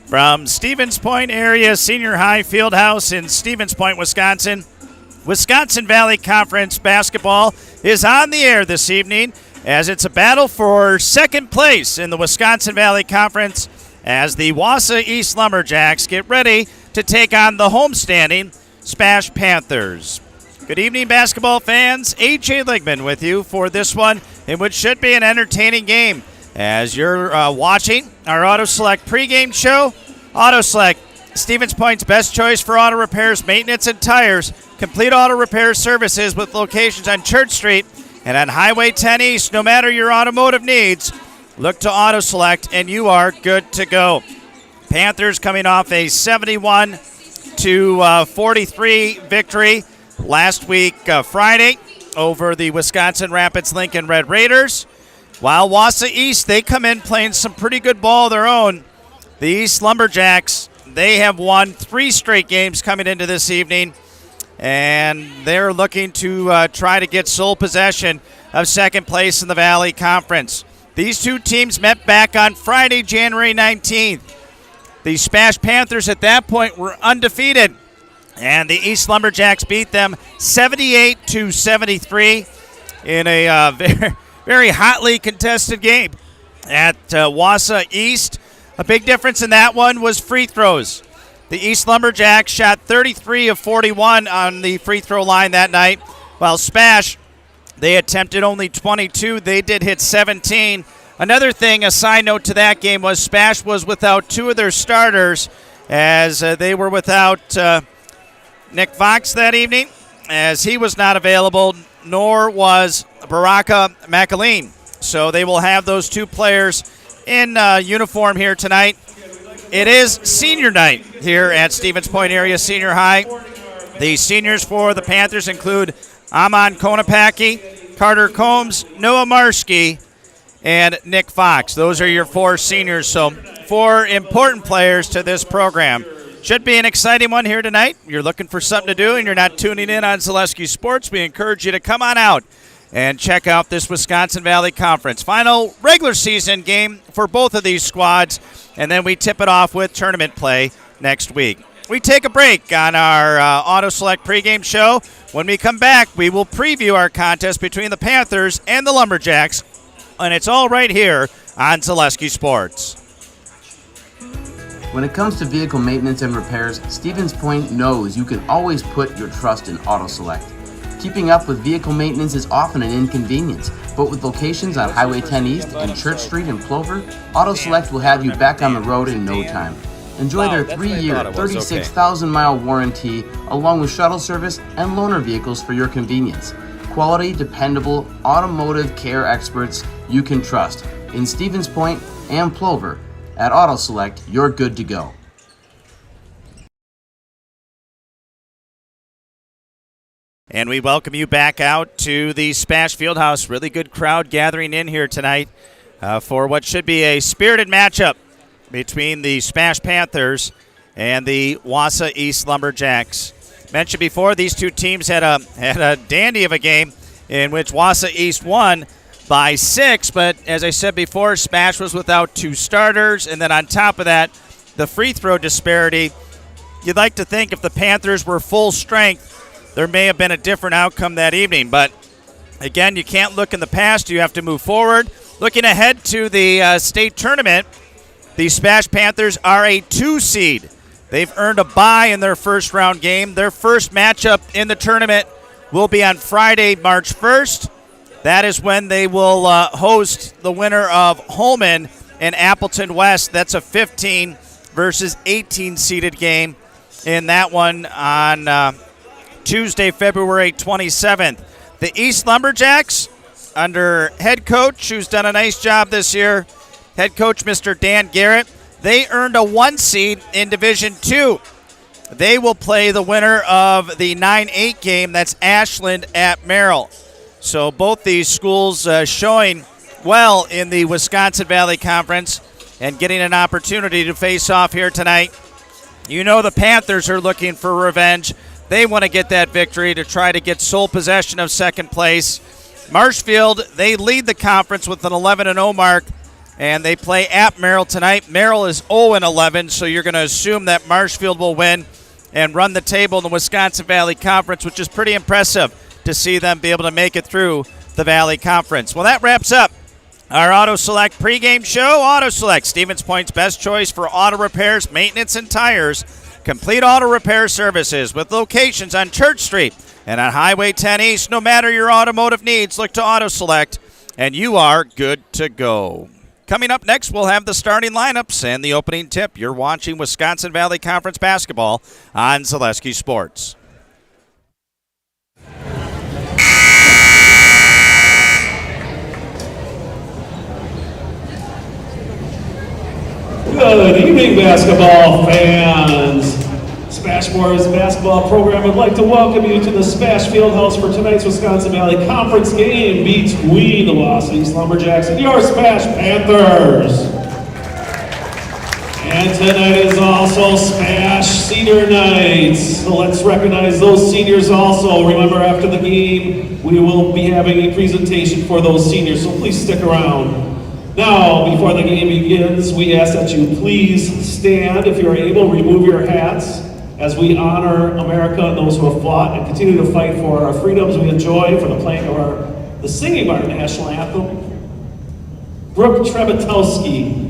From Stevens Point area senior high field house in Stevens Point, Wisconsin, Wisconsin Valley Conference basketball is on the air this evening as it's a battle for second place in the Wisconsin Valley Conference as the Wausau East Lumberjacks get ready to take on the homestanding SPASH Panthers. Good evening, basketball fans. A.J. Ligman with you for this one, in which should be an entertaining game. As you're watching our Auto Select pregame show, Auto Select, Stevens Point's best choice for auto repairs, maintenance, and tires. Complete auto repair services with locations on Church Street and on Highway 10 East. No matter your automotive needs, look to Auto Select and you are good to go. Panthers coming off a 71-43 victory last week Friday over the Wisconsin Rapids Lincoln Red Raiders. While Wausau East, they come in playing some pretty good ball of their own. The East Lumberjacks, they have won 3 straight games coming into this evening, and they're looking to try to get sole possession of second place in the Valley Conference. These two teams met back on Friday, January 19th. The SPASH Panthers at that point were undefeated, and the East Lumberjacks beat them 78-73 in a very hotly contested game at Wausau East. A big difference in that one was free throws. The East Lumberjacks shot 33 of 41 on the free throw line that night, while SPASH, they attempted only 22. They did hit 17. Another thing, a side note to that game, was SPASH was without 2 of their starters, as they were without Nick Fox that evening, as he was not available, nor was Baraka McAleen. So they will have those 2 players in uniform here tonight. It is senior night here at Stevens Point Area Senior High. The seniors for the Panthers include Amon Konopaki, Carter Combs, Noah Marski, and Nick Fox. Those are your 4 seniors, so 4 important players to this program. Should be an exciting one here tonight. You're looking for something to do and you're not tuning in on Zaleski Sports, we encourage you to come on out and check out this Wisconsin Valley Conference. Final regular season game for both of these squads, and then we tip it off with tournament play next week. We take a break on our Auto Select pregame show. When we come back, we will preview our contest between the Panthers and the Lumberjacks, and it's all right here on Zaleski Sports. When it comes to vehicle maintenance and repairs, Stevens Point knows you can always put your trust in Auto Select. Keeping up with vehicle maintenance is often an inconvenience, but with locations on Highway 10 East and Church Street in Plover, Auto Select will have you back on the road in no time. Enjoy their 3-year, 36,000-mile warranty, along with shuttle service and loaner vehicles for your convenience. Quality, dependable, automotive care experts you can trust. In Stevens Point and Plover, at Auto Select, you're good to go. And we welcome you back out to the SPASH Fieldhouse. Really good crowd gathering in here tonight for what should be a spirited matchup between the SPASH Panthers and the Wausau East Lumberjacks. Mentioned before, these two teams had a dandy of a game in which Wausau East won by 6, but as I said before, SPASH was without 2 starters, and then on top of that, the free throw disparity. You'd like to think if the Panthers were full strength, there may have been a different outcome that evening, but again, you can't look in the past, you have to move forward. Looking ahead to the state tournament, the SPASH Panthers are a 2 seed. They've earned a bye in their first round game. Their first matchup in the tournament will be on Friday, March 1st. That is when they will host the winner of Holman and Appleton West. That's a 15 versus 18 seeded game in that one on Tuesday, February 27th. The East Lumberjacks, under head coach, who's done a nice job this year, head coach Mr. Dan Garrett, they earned a 1 seed in Division II. They will play the winner of the 9-8 game. That's Ashland at Merrill. So both these schools showing well in the Wisconsin Valley Conference and getting an opportunity to face off here tonight. You know the Panthers are looking for revenge. They want to get that victory to try to get sole possession of second place. Marshfield, they lead the conference with an 11-0 mark. and they play at Merrill tonight. Merrill is 0-11, so you're going to assume that Marshfield will win and run the table in the Wisconsin Valley Conference, which is pretty impressive to see them be able to make it through the Valley Conference. Well, that wraps up our Auto Select pregame show. Auto Select, Stevens Point's best choice for auto repairs, maintenance, and tires. Complete auto repair services with locations on Church Street and on Highway 10 East. No matter your automotive needs, look to Auto Select, and you are good to go. Coming up next, we'll have the starting lineups and the opening tip. You're watching Wisconsin Valley Conference basketball on Zaleski Sports. Good evening, basketball fans. SPASH Boys basketball program would like to welcome you to the SPASH Fieldhouse for tonight's Wisconsin Valley Conference game between the Wausau Lumberjacks and your SPASH Panthers. And tonight is also SPASH Senior Night. So let's recognize those seniors also. Remember, after the game, we will be having a presentation for those seniors, so please stick around. Now, before the game begins, we ask that you please stand. If you're able, remove your hats as we honor America and those who have fought and continue to fight for our freedoms we enjoy, for the playing of the singing of our national anthem. Brooke Trebetowski.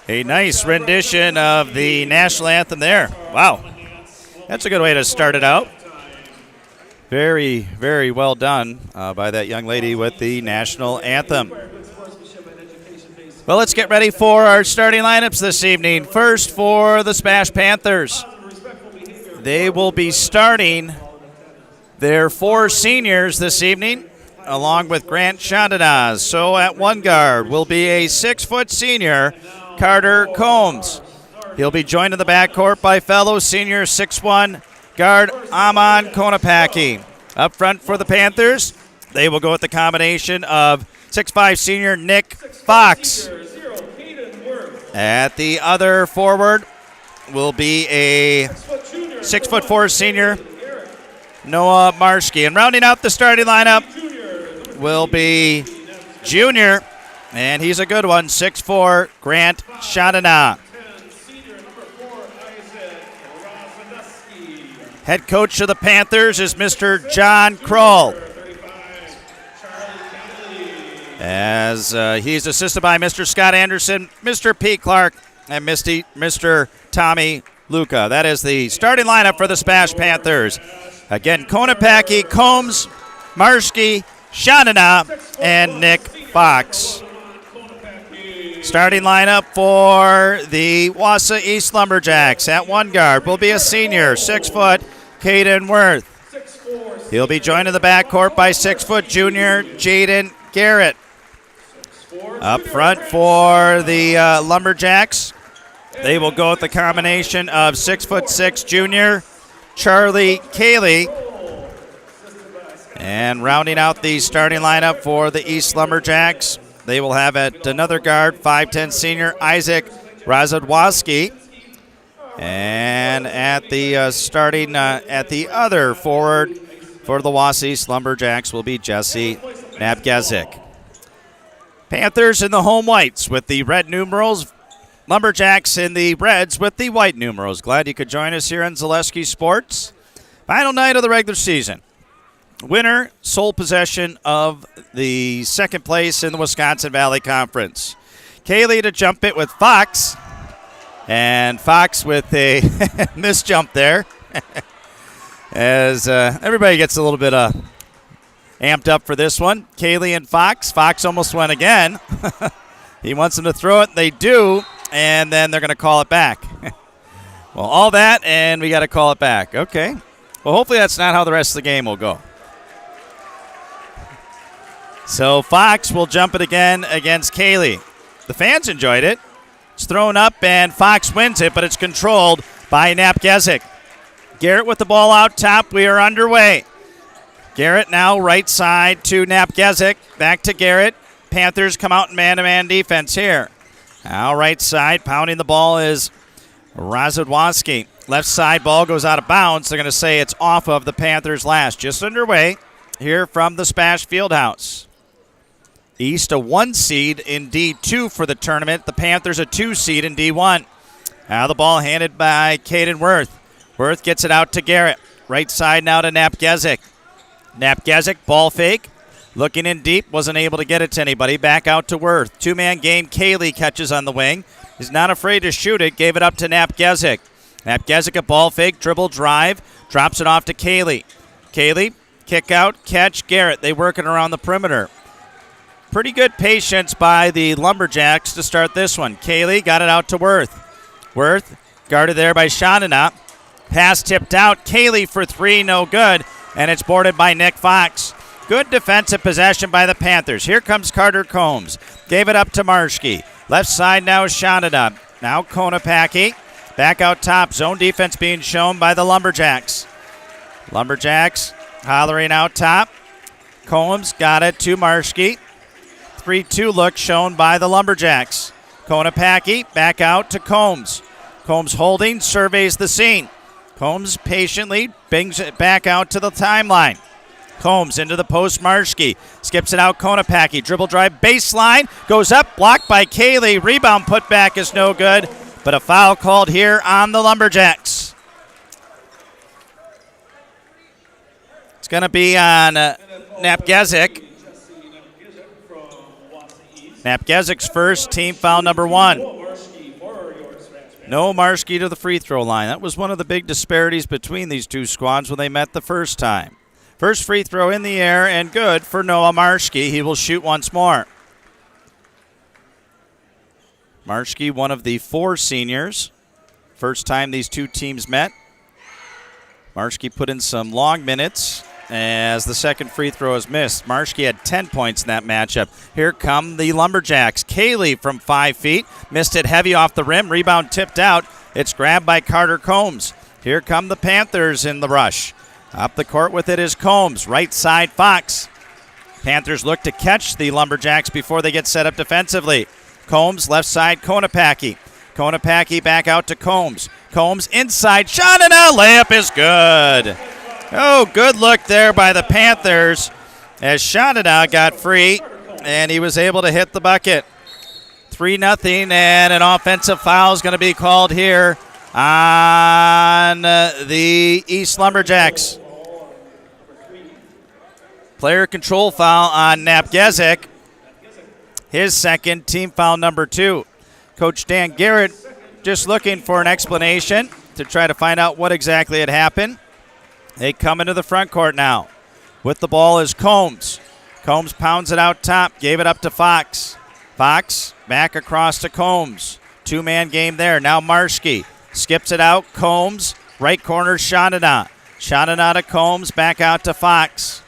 A nice rendition of the national anthem there. Wow. That's a good way to start it out. Very, very well done by that young lady with the national anthem. Well, let's get ready for our starting lineups this evening. First, for the SPASH Panthers. They will be starting their 4 seniors this evening, along with Grant Chandonaz. So at one guard will be a 6-foot senior, Carter Combs. He'll be joined in the backcourt by fellow senior 6'1" guard Amon Konopaki. Up front for the Panthers, they will go with the combination of 6'5" senior Nick Fox. At the other forward will be a 6'4" senior Noah Marshke. And rounding out the starting lineup will be junior, and he's a good one, 6'4", Grant Chandonaz. Head coach of the Panthers is Mr. John Kroll, as he's assisted by Mr. Scott Anderson, Mr. Pete Clark, and Mr. Tommy Luca. That is the starting lineup for the SPASH Panthers. Again, Konopaki, Combs, Marski, Shanana, and Nick Fox. Starting lineup for the Wausau East Lumberjacks. At one guard will be a senior, 6 foot, Caden Worth. He'll be joined in the backcourt by 6 foot junior, Jaden Garrett. Up front for the Lumberjacks, they will go with the combination of 6'6" junior, Charlie Cayley. And rounding out the starting lineup for the East Lumberjacks, they will have at another guard, 5'10" senior, Isaac Razadwoski. And at the starting at the other forward for the Wausau East Lumberjacks will be Jesse Nabgezik. Panthers in the home whites with the red numerals. Lumberjacks in the reds with the white numerals. Glad you could join us here on Zaleski Sports. Final night of the regular season. Winner, sole possession of the second place in the Wisconsin Valley Conference. Kaylee to jump it with Fox. And Fox with a missed jump there. As everybody gets a little bit amped up for this one. Kaylee and Fox. Fox almost went again. He wants them to throw it. They do. And then they're going to call it back. Well, all that, and we got to call it back. Okay. Well, hopefully that's not how the rest of the game will go. So Fox will jump it again against Kaylee. The fans enjoyed it. It's thrown up, and Fox wins it, but it's controlled by Napgezik. Garrett with the ball out top. We are underway. Garrett now right side to Napgezik. Back to Garrett. Panthers come out in man-to-man defense here. Now right side, pounding the ball is Razadwoski. Left side ball goes out of bounds. They're going to say it's off of the Panthers' last. Just underway here from the SPASH Fieldhouse. East a 1 seed in D2 for the tournament. The Panthers a 2 seed in D1. Now the ball handed by Caden Worth. Worth gets it out to Garrett. Right side now to Napgezik. Napgezik, ball fake. Looking in deep, wasn't able to get it to anybody. Back out to Worth. Two-man game, Kaylee catches on the wing. He's not afraid to shoot it. Gave it up to Napgezik. Napgezik, a ball fake, dribble, drive. Drops it off to Kaylee. Kaylee, kick out, catch, Garrett. They work it around the perimeter. Pretty good patience by the Lumberjacks to start this one. Kaylee got it out to Worth. Worth, guarded there by Shanana. Pass tipped out. Kaylee for 3, no good. And it's boarded by Nick Fox. Good defensive possession by the Panthers. Here comes Carter Combs. Gave it up to Marski. Left side now is Shanana. Now Konopacki. Back out top. Zone defense being shown by the Lumberjacks. Lumberjacks hollering out top. Combs got it to Marski. 3-2 look shown by the Lumberjacks. Konopacki back out to Combs. Combs holding, surveys the scene. Combs patiently brings it back out to the timeline. Combs into the post, Marski. Skips it out, Konopacki. Dribble drive, baseline. Goes up, blocked by Kaylee. Rebound put back is no good. But a foul called here on the Lumberjacks. It's going to be on Napgezik. Napgezik's first, team foul number 1. No Marski to the free throw line. That was one of the big disparities between these two squads when they met the first time. First free throw in the air and good for Noah Marski. He will shoot once more. Marski, one of the 4 seniors. First time these two teams met. Marski put in some long minutes as the second free throw is missed. Marski had 10 points in that matchup. Here come the Lumberjacks. Kaylee from 5 feet. Missed it heavy off the rim. Rebound tipped out. It's grabbed by Carter Combs. Here come the Panthers in the rush. Up the court with it is Combs. Right side, Fox. Panthers look to catch the Lumberjacks before they get set up defensively. Combs, left side, Konopacki. Konopacki back out to Combs. Combs inside, shot and a layup is good. Oh, good look there by the Panthers as Shanana got free, and he was able to hit the bucket. 3-0, and an offensive foul is going to be called here on the East Lumberjacks. Player control foul on Napgezik. His second, team foul number 2. Coach Dan Garrett just looking for an explanation to try to find out what exactly had happened. They come into the front court now. With the ball is Combs. Combs pounds it out top, gave it up to Fox. Fox back across to Combs. Two-man game there. Now Marschke skips it out. Combs, right corner, Shanana. Shanana to Combs, back out to Fox.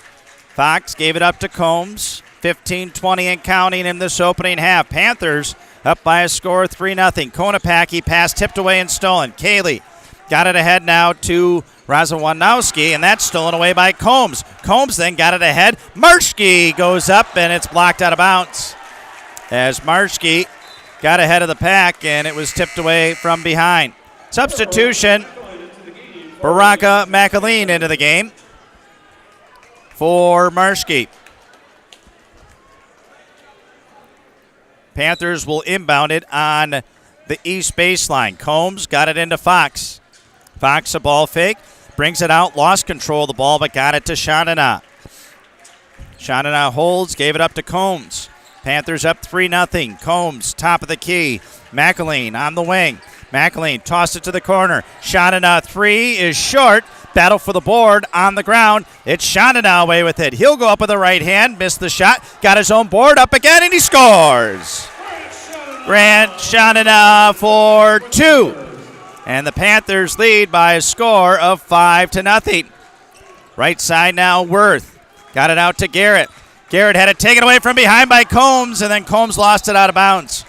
Fox gave it up to Combs. 15-20 and counting in this opening half. Panthers up by a score of 3-0. Konopacki pass tipped away and stolen. Cayley got it ahead now to Razawanowski, and that's stolen away by Combs. Combs then got it ahead. Marschke goes up, and it's blocked out of bounds. As Marschke got ahead of the pack, and it was tipped away from behind. Substitution, Baraka McAleen into the game for Marschke. Panthers will inbound it on the east baseline. Combs got it into Fox. Fox a ball fake, brings it out, lost control of the ball, but got it to Shanana. Shanana holds, gave it up to Combs. Panthers up 3-0. Combs, top of the key. McAleen on the wing. McAleen tossed it to the corner. Shanana three is short. Battle for the board on the ground. It's Shanana away with it. He'll go up with the right hand, missed the shot, got his own board up again, and he scores. Grant Shanana for two. And the Panthers lead by a score of 5-0. Right side now, Worth. Got it out to Garrett. Garrett had it taken away from behind by Combs, and then Combs lost it out of bounds.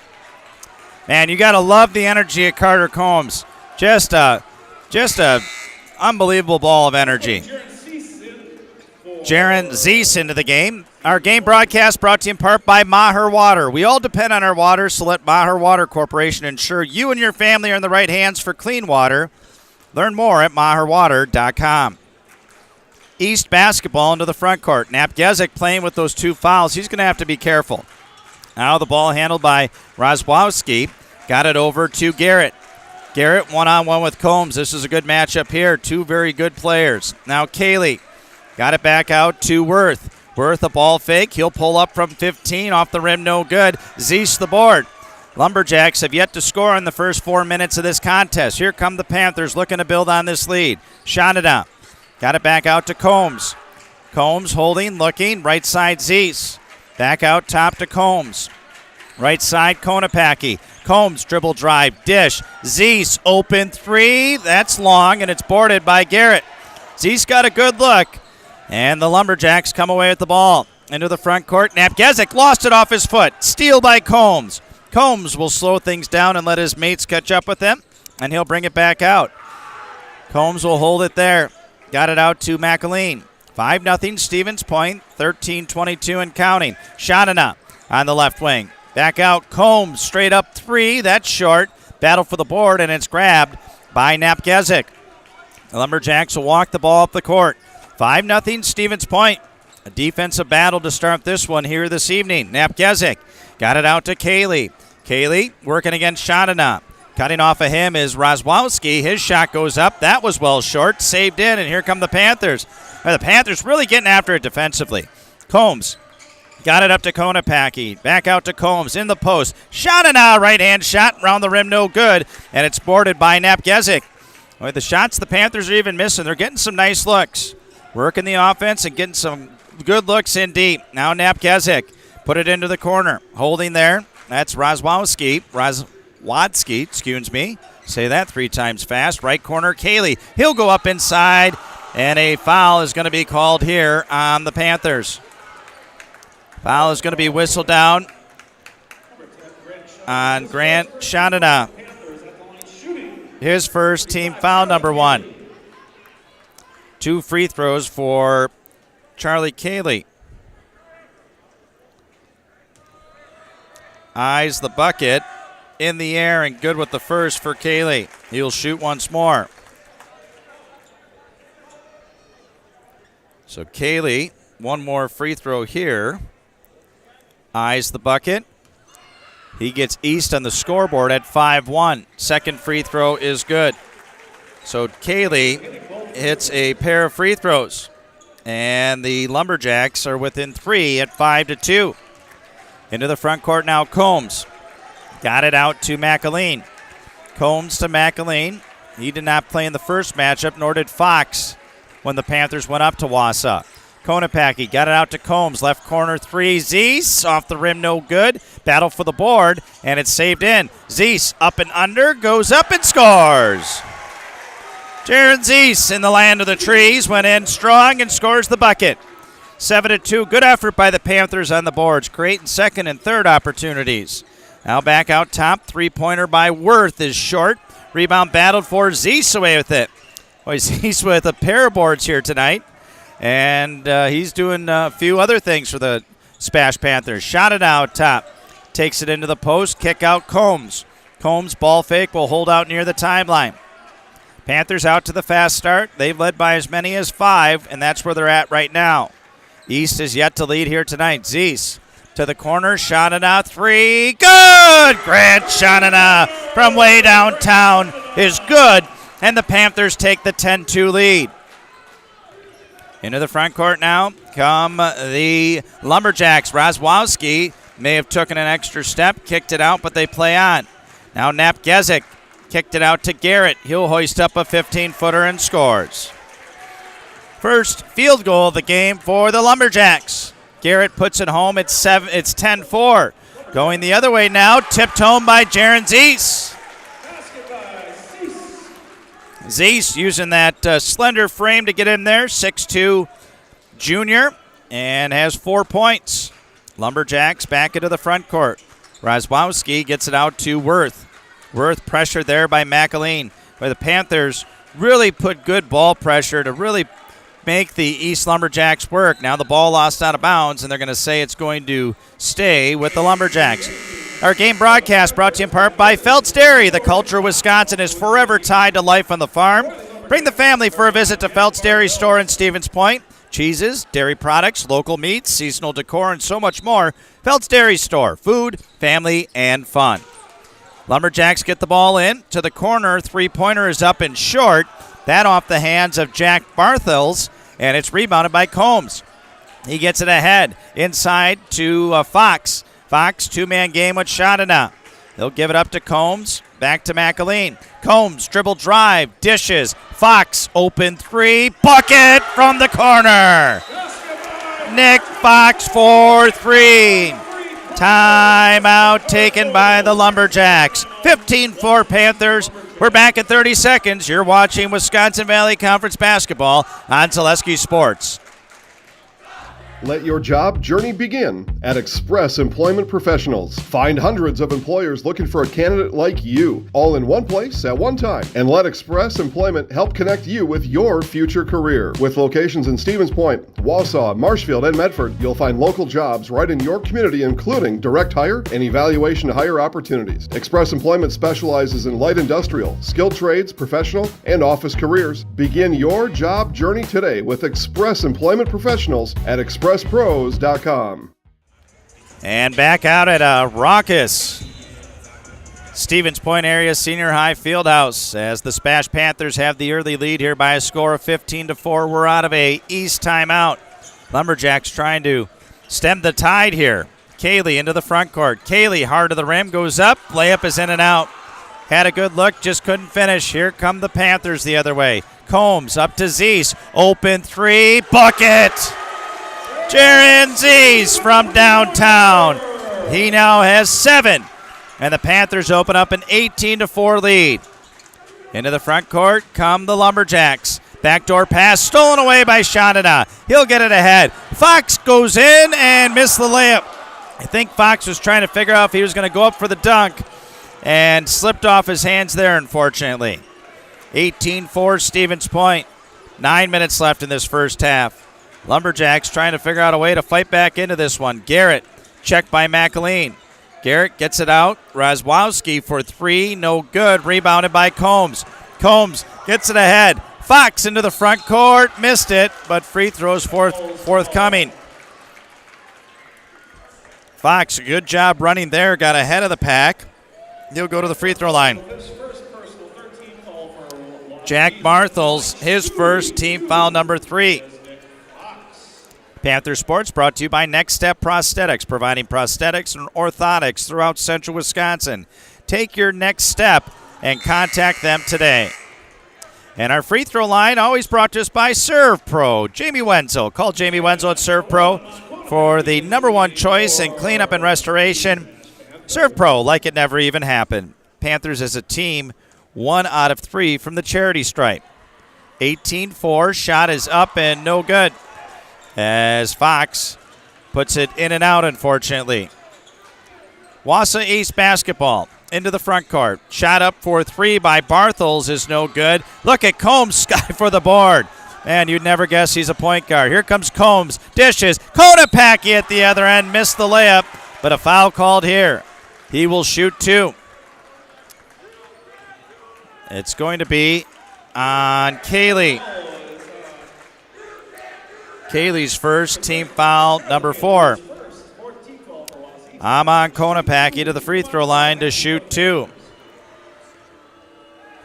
Man, you got to love the energy of Carter Combs. Just a unbelievable ball of energy. Jaron Zeese into the game. Our game broadcast brought to you in part by Maher Water. We all depend on our water, so let Maher Water Corporation ensure you and your family are in the right hands for clean water. Learn more at maherwater.com. East basketball into the front court. Napgezik playing with those two fouls. He's going to have to be careful. Now the ball handled by Rozwowski. Got it over to Garrett. Garrett one-on-one with Combs. This is a good matchup here. Two very good players. Now Cayley got it back out to Worth. Worth a ball fake. He'll pull up from 15. Off the rim, no good. Zeese the board. Lumberjacks have yet to score in the first 4 minutes of this contest. Here come the Panthers looking to build on this lead. Shanada got it back out to Combs. Combs holding, looking. Right side Zeese. Back out top to Combs. Right side Konopacki. Combs dribble drive, dish. Zeese open three. That's long, and it's boarded by Garrett. Zeese got a good look, and the Lumberjacks come away with the ball. Into the front court. Napgezik lost it off his foot. Steal by Combs. Combs will slow things down and let his mates catch up with him, and he'll bring it back out. Combs will hold it there. Got it out to McAleen. 5-0 Stevens Point. 13-22 and counting. Shanana on the left wing. Back out, Combs, straight up three. That's short. Battle for the board, and it's grabbed by Napgezik. The Lumberjacks will walk the ball up the court. 5-0 Stevens Point. A defensive battle to start this one here this evening. Napgezik got it out to Cayley. Cayley working against Shanana. Cutting off of him is Rozwowski. His shot goes up. That was well short. Saved in, and here come the Panthers. The Panthers really getting after it defensively. Combs got it up to Konopacki. Back out to Combs in the post. Shanana, right-hand shot. Round the rim, no good. And it's boarded by Napgezik. With the shots the Panthers are even missing, they're getting some nice looks. Working the offense and getting some good looks in deep. Now Napgezik put it into the corner. Holding there. That's Rozwowski. Rozwadski, excuse me. Say that 3 times fast. Right corner, Cayley. He'll go up inside, and a foul is going to be called here on the Panthers. Foul is going to be whistled down on Grant Shanana. His first team foul, number 1. 2 free throws for Charlie Cayley. Eyes the bucket in the air and good with the first for Cayley. He'll shoot once more. So Cayley, 1 more free throw here. Eyes the bucket. He gets East on the scoreboard at 5-1. Second free throw is good. So Cayley hits a pair of free throws. And the Lumberjacks are within 3 at 5-2. Into the front court now, Combs. Got it out to McAleen. Combs to McAleen. He did not play in the first matchup, nor did Fox when the Panthers went up to Wausau. Konopacki got it out to Combs. Left corner three. Zeese off the rim, no good. Battle for the board, and it's saved in. Zeese up and under, goes up and scores. Jaron Zeese in the land of the trees went in strong and scores the bucket. 7-2. Good effort by the Panthers on the boards, creating second and third opportunities. Now back out top. Three-pointer by Worth is short. Rebound battled for. Zeese away with it. Boy, Zeese with a pair of boards here tonight. And he's doing a few other things for the SPASH Panthers. Shot it out top. Takes it into the post. Kick out Combs. Combs, ball fake, will hold out near the timeline. Panthers out to the fast start. They've led by as many as 5, and that's where they're at right now. East is yet to lead here tonight. Zeese to the corner. Shot it out. Three. Good! Grant Shonina from way downtown is good, and the Panthers take the 10-2 lead. Into the front court now come the Lumberjacks. Rozwowski may have taken an extra step, kicked it out, but they play on. Now Nap Gezik kicked it out to Garrett. He'll hoist up a 15-footer and scores. First field goal of the game for the Lumberjacks. Garrett puts it home. It's 10-4. Going the other way now, tipped home by Jaron Zeese. Zeese using that slender frame to get in there, 6'2" junior, and has 4 points. Lumberjacks back into the front court. Rozwowski gets it out to Worth. Worth pressured there by McAleen, where the Panthers really put good ball pressure to really make the East Lumberjacks work. Now the ball lost out of bounds, and they're going to say it's going to stay with the Lumberjacks. Our game broadcast brought to you in part by Feltz Dairy. The culture of Wisconsin is forever tied to life on the farm. Bring the family for a visit to Feltz Dairy store in Stevens Point. Cheeses, dairy products, local meats, seasonal decor, and so much more. Feltz Dairy store. Food, family, and fun. Lumberjacks get the ball in to the corner. Three-pointer is up and short. That off the hands of Jack Barthels, and it's rebounded by Combs. He gets it ahead inside to Fox. Fox, two-man game with Shadina. They'll give it up to Combs. Back to McAleen. Combs, dribble drive, dishes. Fox, open three. Bucket from the corner. Nick Fox for 3. Timeout taken by the Lumberjacks. 15-4 Panthers. We're back in 30 seconds. You're watching Wisconsin Valley Conference basketball on Zaleski Sports. Let your job journey begin at Express Employment Professionals. Find hundreds of employers looking for a candidate like you, all in one place at one time. And let Express Employment help connect you with your future career. With locations in Stevens Point, Wausau, Marshfield, and Medford, you'll find local jobs right in your community, including direct hire and evaluation to hire opportunities. Express Employment specializes in light industrial, skilled trades, professional, and office careers. Begin your job journey today with Express Employment Professionals at expresspros.com. And back out at a raucous Stevens Point area senior high fieldhouse as the SPASH Panthers have the early lead here by a score of 15-4. We're out of a East timeout. Lumberjacks trying to stem the tide here. Cayley into the front court. Cayley hard to the rim, goes up. Layup is in and out. Had a good look, just couldn't finish. Here come the Panthers the other way. Combs up to Zeese. Open three. Bucket! Jaron Zeese from downtown. He now has 7. And the Panthers open up an 18-4 lead. Into the front court come the Lumberjacks. Backdoor pass stolen away by Shadina. He'll get it ahead. Fox goes in and missed the layup. I think Fox was trying to figure out if he was going to go up for the dunk and slipped off his hands there, unfortunately. 18-4 Stevens Point. 9 minutes left in this first half. Lumberjacks trying to figure out a way to fight back into this one. Garrett, checked by McAleen. Garrett gets it out. Rozwowski for 3, no good. Rebounded by Combs. Combs gets it ahead. Fox into the front court, missed it, but free throws forthcoming. Fox, a good job running there, got ahead of the pack. He'll go to the free throw line. Jack Barthels, his first team foul number 3. Panther Sports brought to you by Next Step Prosthetics, providing prosthetics and orthotics throughout central Wisconsin. Take your next step and contact them today. And our free throw line always brought to us by Serve Pro. Jamie Wenzel. Call Jamie Wenzel at Serve Pro for the #1 choice in cleanup and restoration. Serve Pro, like it never even happened. Panthers as a team, 1 out of 3 from the charity stripe. 18-4, shot is up and no good, as Fox puts it in and out, unfortunately. Wausau East basketball into the front court. Shot up for 3 by Barthels is no good. Look at Combs, sky for the board. Man, you'd never guess he's a point guard. Here comes Combs, dishes. Konopacki at the other end, missed the layup, but a foul called here. He will shoot 2. It's going to be on Kaylee. Kaylee's first, team foul number 4. Amon Konopacki to the free throw line to shoot 2.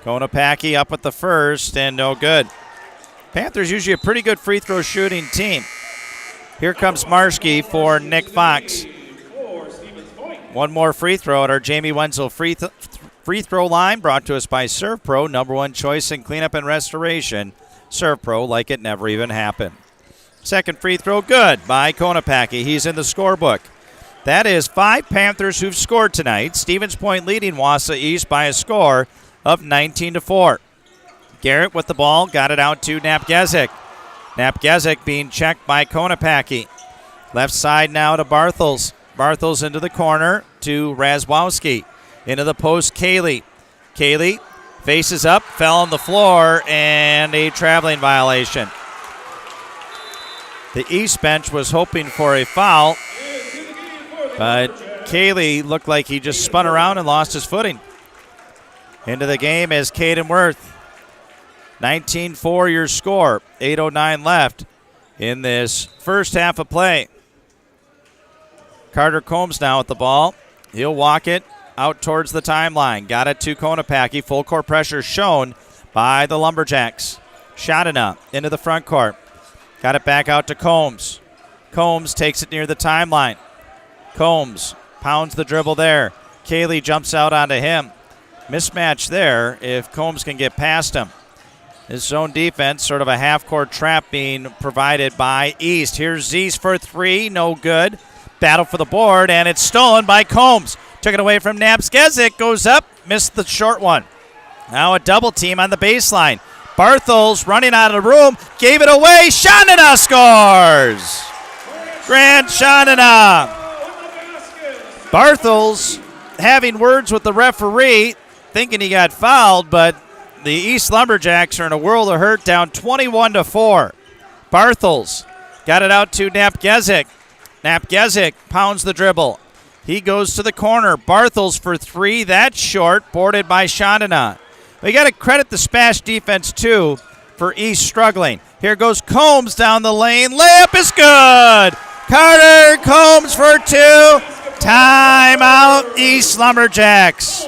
Konopacki up with the first and no good. Panthers usually a pretty good free throw shooting team. Here comes Marski for Nick Fox. One more free throw at our Jamie Wenzel free throw line, brought to us by Serve Pro, #1 choice in cleanup and restoration. Serve Pro, like it never even happened. Second free throw, good by Konopacki. He's in the scorebook. That is 5 Panthers who've scored tonight. Stevens Point leading Wausau East by a score of 19-4. Garrett with the ball, got it out to Napgezik. Napgezik being checked by Konopacki. Left side now to Barthels. Barthels into the corner to Razwowski. Into the post, Kaylee. Kaylee faces up, fell on the floor, and a traveling violation. The East bench was hoping for a foul, but Kaylee looked like he just spun around and lost his footing. Into the game is Caden Worth. 19-4 your score, 8:09 left in this first half of play. Carter Combs now with the ball. He'll walk it out towards the timeline. Got it to Konopacki. Full court pressure shown by the Lumberjacks. Shadina into the front court. Got it back out to Combs. Combs takes it near the timeline. Combs pounds the dribble there. Kaylee jumps out onto him. Mismatch there if Combs can get past him. His zone defense, sort of a half-court trap being provided by East. Here's Zees for 3, no good. Battle for the board, and it's stolen by Combs. Took it away from Napskezik, goes up, missed the short one. Now a double team on the baseline. Barthels running out of the room, gave it away. Shanina scores! Grant Shanina. Barthels having words with the referee, thinking he got fouled, but the East Lumberjacks are in a world of hurt, down 21-4. Barthels got it out to Napgezik. Napgezik pounds the dribble. He goes to the corner. Barthels for 3. That's short, boarded by Shandana. We got to credit the SPASH defense, too, for East struggling. Here goes Combs down the lane. Layup is good. Carter Combs for 2. Timeout, East Lumberjacks.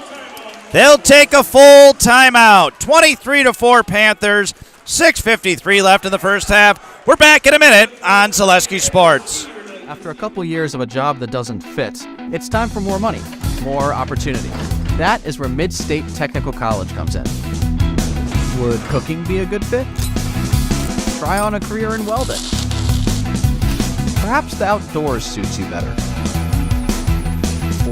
They'll take a full timeout. 23-4 Panthers. 6:53 left in the first half. We're back in a minute on Zaleski Sports. After a couple years of a job that doesn't fit, it's time for more money, more opportunity. That is where Mid-State Technical College comes in. Would cooking be a good fit? Try on a career in welding. Perhaps the outdoors suits you better.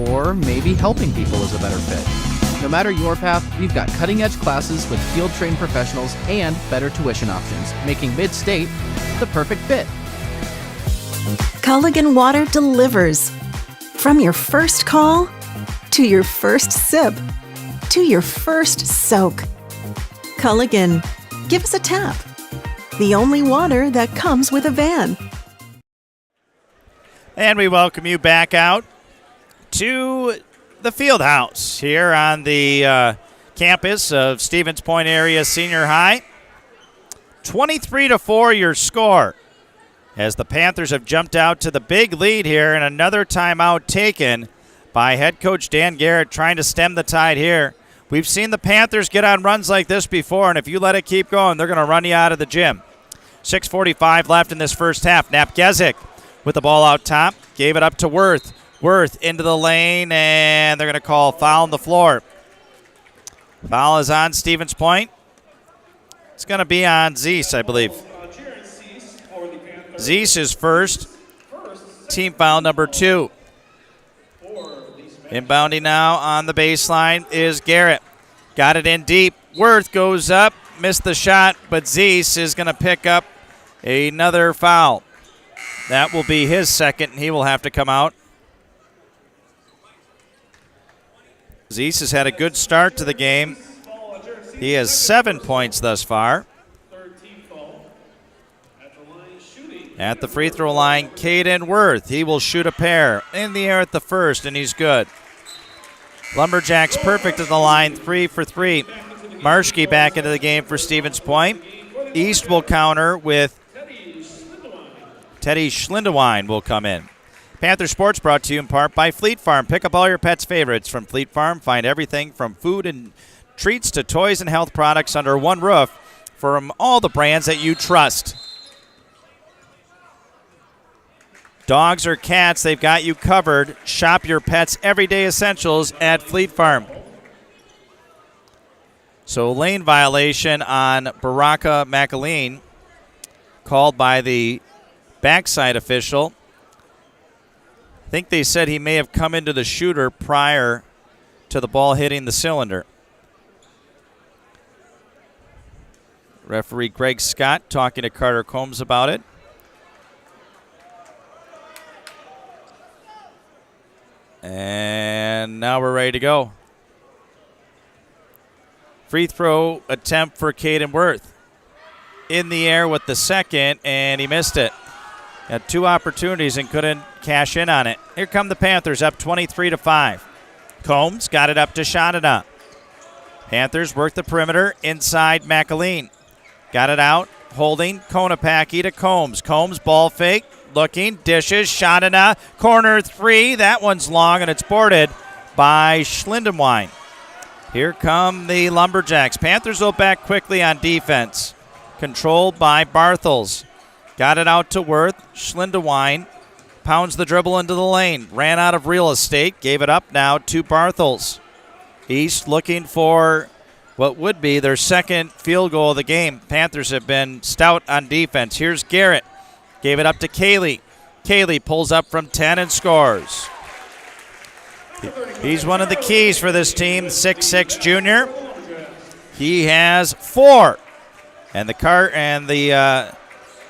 Or maybe helping people is a better fit. No matter your path, we've got cutting-edge classes with field-trained professionals and better tuition options, making Mid-State the perfect fit. Culligan Water delivers. From your first call, to your first sip, to your first soak. Culligan, give us a tap. The only water that comes with a van. And we welcome you back out to the field house here on the campus of Stevens Point Area Senior High. 23-4 your score, as the Panthers have jumped out to the big lead here, and another timeout taken by head coach Dan Garrett, trying to stem the tide here. We've seen the Panthers get on runs like this before, and if you let it keep going, they're going to run you out of the gym. 6:45 left in this first half. Napgezik with the ball out top, gave it up to Worth. Worth into the lane, and they're going to call foul on the floor. Foul is on Stevens Point. It's going to be on Zeese, I believe. Zeese is first. Team foul number 2. Inbounding now on the baseline is Garrett. Got it in deep. Worth goes up, missed the shot, but Zeese is going to pick up another foul. That will be his second, and he will have to come out. Zeese has had a good start to the game. He has 7 points thus far. At the free throw line, Caden Worth. He will shoot a pair in the air at the first, and he's good. Lumberjacks perfect at the line, 3 for 3. Marschke back into the game for Stevens Point. East will counter with Teddy Schlindewine will come in. Panther Sports brought to you in part by Fleet Farm. Pick up all your pets' favorites from Fleet Farm. Find everything from food and treats to toys and health products under one roof from all the brands that you trust. Dogs or cats, they've got you covered. Shop your pets' everyday essentials at Fleet Farm. So lane violation on Baraka McAleen, called by the backside official. I think they said he may have come into the shooter prior to the ball hitting the cylinder. Referee Greg Scott talking to Carter Combs about it. And now we're ready to go. Free throw attempt for Caden Worth. In the air with the second, and he missed it. Had 2 opportunities and couldn't cash in on it. Here come the Panthers up 23-5. Combs got it up to Shadada. Panthers work the perimeter inside McAleen. Got it out, holding Konopacki to Combs. Combs ball fake, looking, dishes, Shadada, corner 3. That one's long and it's boarded by Schlindewine. Here come the Lumberjacks. Panthers will back quickly on defense. Controlled by Barthels. Got it out to Worth. Schlindewine pounds the dribble into the lane. Ran out of real estate. Gave it up now to Barthels. East looking for what would be their second field goal of the game. Panthers have been stout on defense. Here's Garrett. Gave it up to Cayley. Cayley pulls up from 10 and scores. He's one of the keys for this team, 6'6" junior. He has 4. And the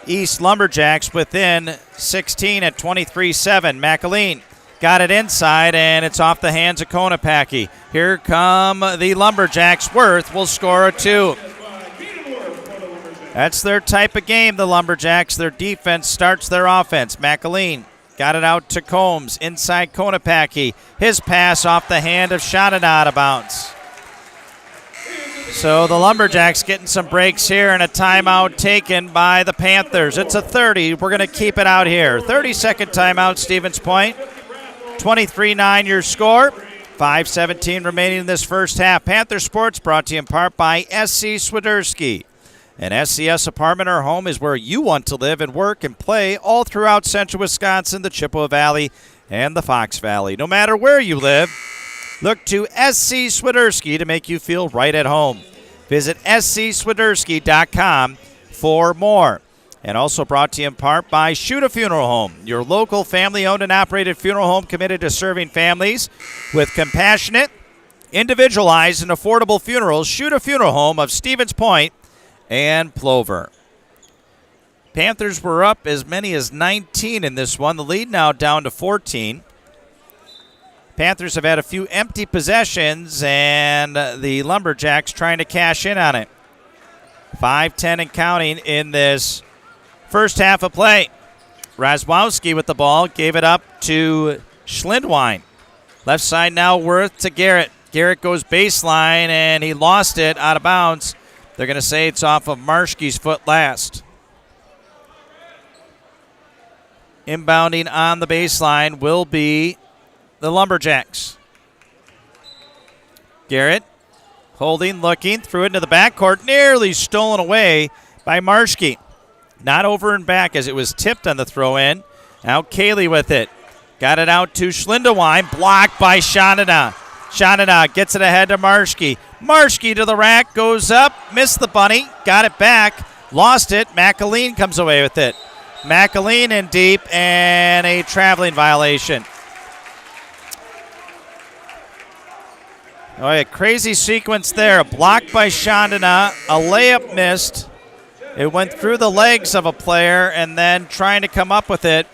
East Lumberjacks within 16 at 23-7. McAleen got it inside, and it's off the hands of Konopacki. Here come the Lumberjacks. Worth will score a 2. That's their type of game, the Lumberjacks. Their defense starts their offense. McAleen got it out to Combs. Inside Konopacki. His pass off the hand of Shadada out of bounds. So the Lumberjacks getting some breaks here and a timeout taken by the Panthers. It's a 30. We're going to keep it out here. 30-second timeout, Stevens Point. 23-9 your score. 5:17 remaining in this first half. Panther Sports brought to you in part by SC Swiderski. An SCS apartment or home is where you want to live and work and play all throughout central Wisconsin, the Chippewa Valley, and the Fox Valley. No matter where you live, look to SC Swiderski to make you feel right at home. Visit scswiderski.com for more. And also brought to you in part by Shoot a Funeral Home, your local family-owned and operated funeral home committed to serving families with compassionate, individualized, and affordable funerals. Shoot a Funeral Home of Stevens Point and Plover. Panthers were up as many as 19 in this one. The lead now down to 14. Panthers have had a few empty possessions, and the Lumberjacks trying to cash in on it. 5:10 and counting in this first half of play. Razwowski with the ball, gave it up to Schlindewine. Left side now Worth to Garrett. Garrett goes baseline, and he lost it out of bounds. They're going to say it's off of Marschke's foot last. Inbounding on the baseline will be the Lumberjacks. Garrett holding, looking, threw it into the backcourt, nearly stolen away by Marschke. Not over and back as it was tipped on the throw-in. Now Cayley with it. Got it out to Schlindewine, blocked by Shadada. Shandana gets it ahead to Marshke. Marshke to the rack, goes up, missed the bunny, got it back, lost it. McAleen comes away with it. McAleen in deep, and a traveling violation. Oh, a crazy sequence there. A block by Shandana, a layup missed. It went through the legs of a player, and then trying to come up with it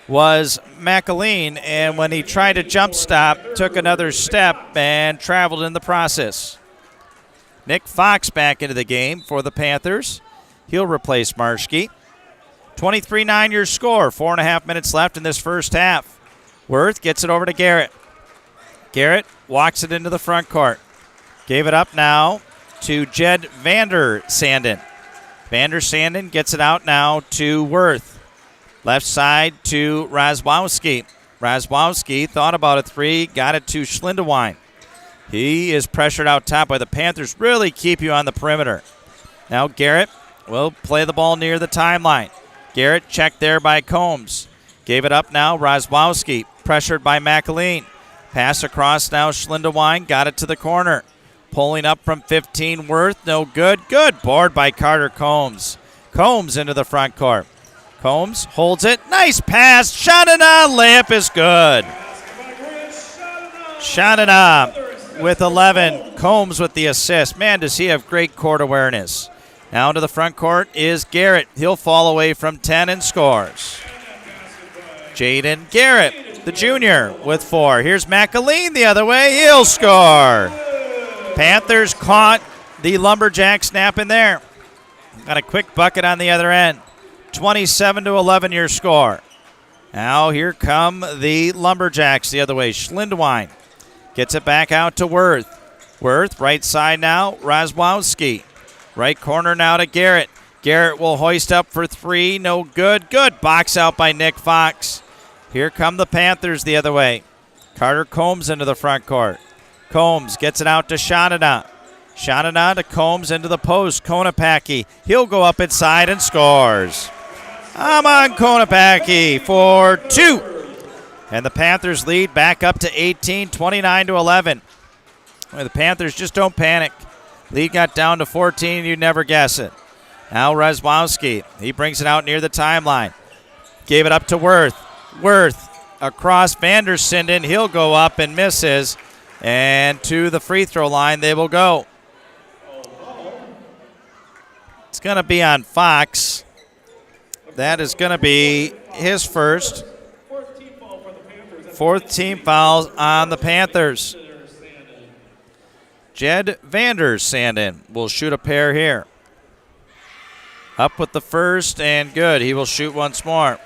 was McAleen, and when he tried to jump stop, took another step and traveled in the process. Nick Fox back into the game for the Panthers. He'll replace Marshke. 23-9 your score. 4.5 minutes left in this first half. Worth gets it over to Garrett. Garrett walks it into the front court. Gave it up now to Jed Vander Sanden. Vander Sanden gets it out now to Worth. Left side to Razwowski. Razwowski thought about a three, got it to Schlindewine. He is pressured out top by the Panthers. Really keep you on the perimeter. Now Garrett will play the ball near the timeline. Garrett checked there by Combs. Gave it up now, Razwowski. Pressured by McAleen. Pass across now, Schlindewine. Got it to the corner. Pulling up from 15, Worth. No good. Good board by Carter Combs. Combs into the front court. Combs holds it. Nice pass. Shandana. Layup is good. Shandana with 11. Combs with the assist. Man, does he have great court awareness. Now to the front court is Garrett. He'll fall away from 10 and scores. Jaden Garrett, the junior, with 4. Here's McAleen the other way. He'll score. Panthers caught the Lumberjacks snapping there. Got a quick bucket on the other end. 27-11 your score. Now here come the Lumberjacks the other way. Schlindewine gets it back out to Worth. Worth, right side now, Razwowski. Right corner now to Garrett. Garrett will hoist up for 3. No good. Good box out by Nick Fox. Here come the Panthers the other way. Carter Combs into the front court. Combs gets it out to Shandana. Shandana to Combs into the post. Konopacki. He'll go up inside and scores. Amon Konopacki for 2. And the Panthers lead back up to 18, 29-11. The Panthers just don't panic. Lead got down to 14, you'd never guess it. Now Razwowski. He brings it out near the timeline. Gave it up to Worth. Worth across Vander Sanden. He'll go up and misses. And to the free throw line they will go. It's going to be on Fox. That is going to be his first. 4th team foul on the Panthers. Jed Vander Sanden will shoot a pair here. Up with the first and good. He will shoot once more.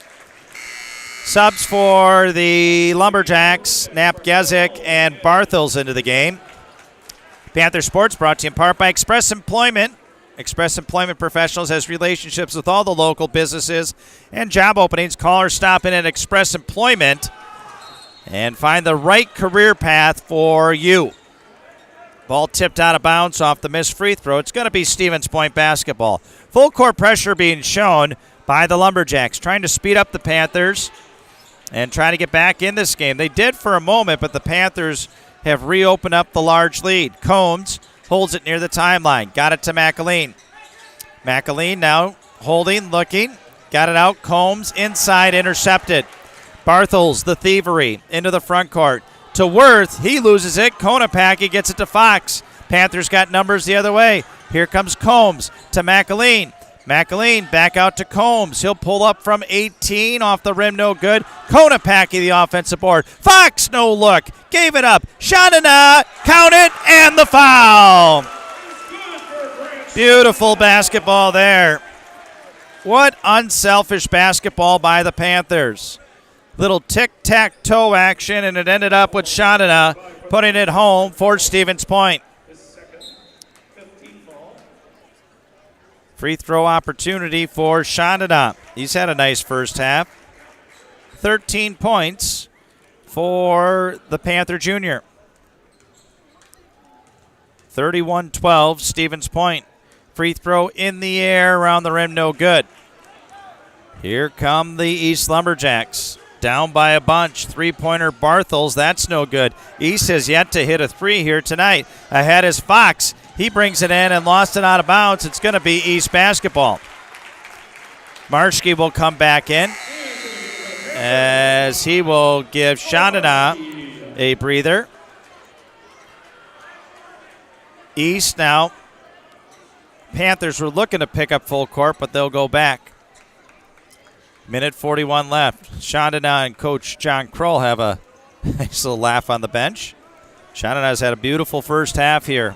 Subs for the Lumberjacks, Knapp Gezik and Barthels into the game. Panther Sports brought to you in part by Express Employment. Express Employment Professionals has relationships with all the local businesses and job openings. Call or stop in at Express Employment and find the right career path for you. Ball tipped out of bounds off the missed free throw. It's going to be Stevens Point basketball. Full court pressure being shown by the Lumberjacks, trying to speed up the Panthers and trying to get back in this game. They did for a moment, but the Panthers have reopened up the large lead. Combs holds it near the timeline. Got it to McAleen. McAleen now holding, looking. Got it out. Combs inside, intercepted. Barthels, the thievery, into the front court. To Worth, he loses it. Konopacki gets it to Fox. Panthers got numbers the other way. Here comes Combs to McAleen. McAleen back out to Combs. He'll pull up from 18 off the rim, no good. Konopacki the offensive board. Fox, no look. Gave it up. Shandana, count it, and the foul. Beautiful basketball there. What unselfish basketball by the Panthers. Little tic-tac-toe action, and it ended up with Shandana putting it home for Stevens Point. Free throw opportunity for Shandana. He's had a nice first half. 13 points for the Panther Junior. 31-12, Stevens Point. Free throw in the air, around the rim, no good. Here come the East Lumberjacks. down by a bunch. Three-pointer Barthels, that's no good. East has yet to hit a three here tonight. Ahead is Fox. He brings it in and lost it out of bounds. It's going to be East basketball. Marschke will come back in as he will give Chandana a breather. East now. Panthers were looking to pick up full court, but they'll go back. Minute 41 left. Chandana and Coach John Kroll have a nice little laugh on the bench. Chandana's had a beautiful first half here.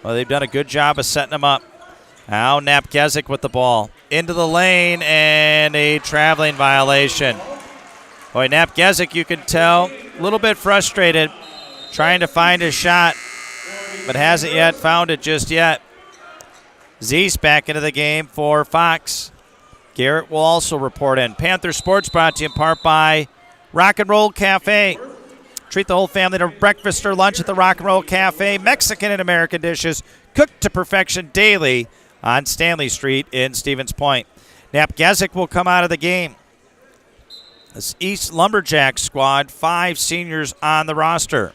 Well, they've done a good job of setting them up. Now Napgezik with the ball. Into the lane and a traveling violation. Boy, Napgezik, you can tell, a little bit frustrated, trying to find a shot, but hasn't yet found it just yet. Zeese back into the game for Fox. Garrett will also report in. Panther Sports brought to you in part by Rock and Roll Cafe. Treat the whole family to breakfast or lunch at the Rock and Roll Cafe. Mexican and American dishes cooked to perfection daily on Stanley Street in Stevens Point. Napgezik will come out of the game. This East Lumberjacks squad, 5 seniors on the roster.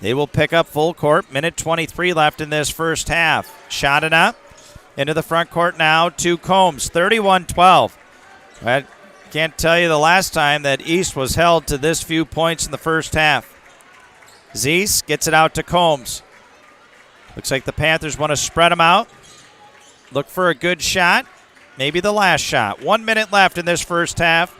They will pick up full court. Minute 23 left in this first half. Chandana into the front court now to Combs. 31-12. I can't tell you the last time that East was held to this few points in the first half. Zeese gets it out to Combs. Looks like the Panthers want to spread them out. Look for a good shot. Maybe the last shot. 1 minute left in this first half.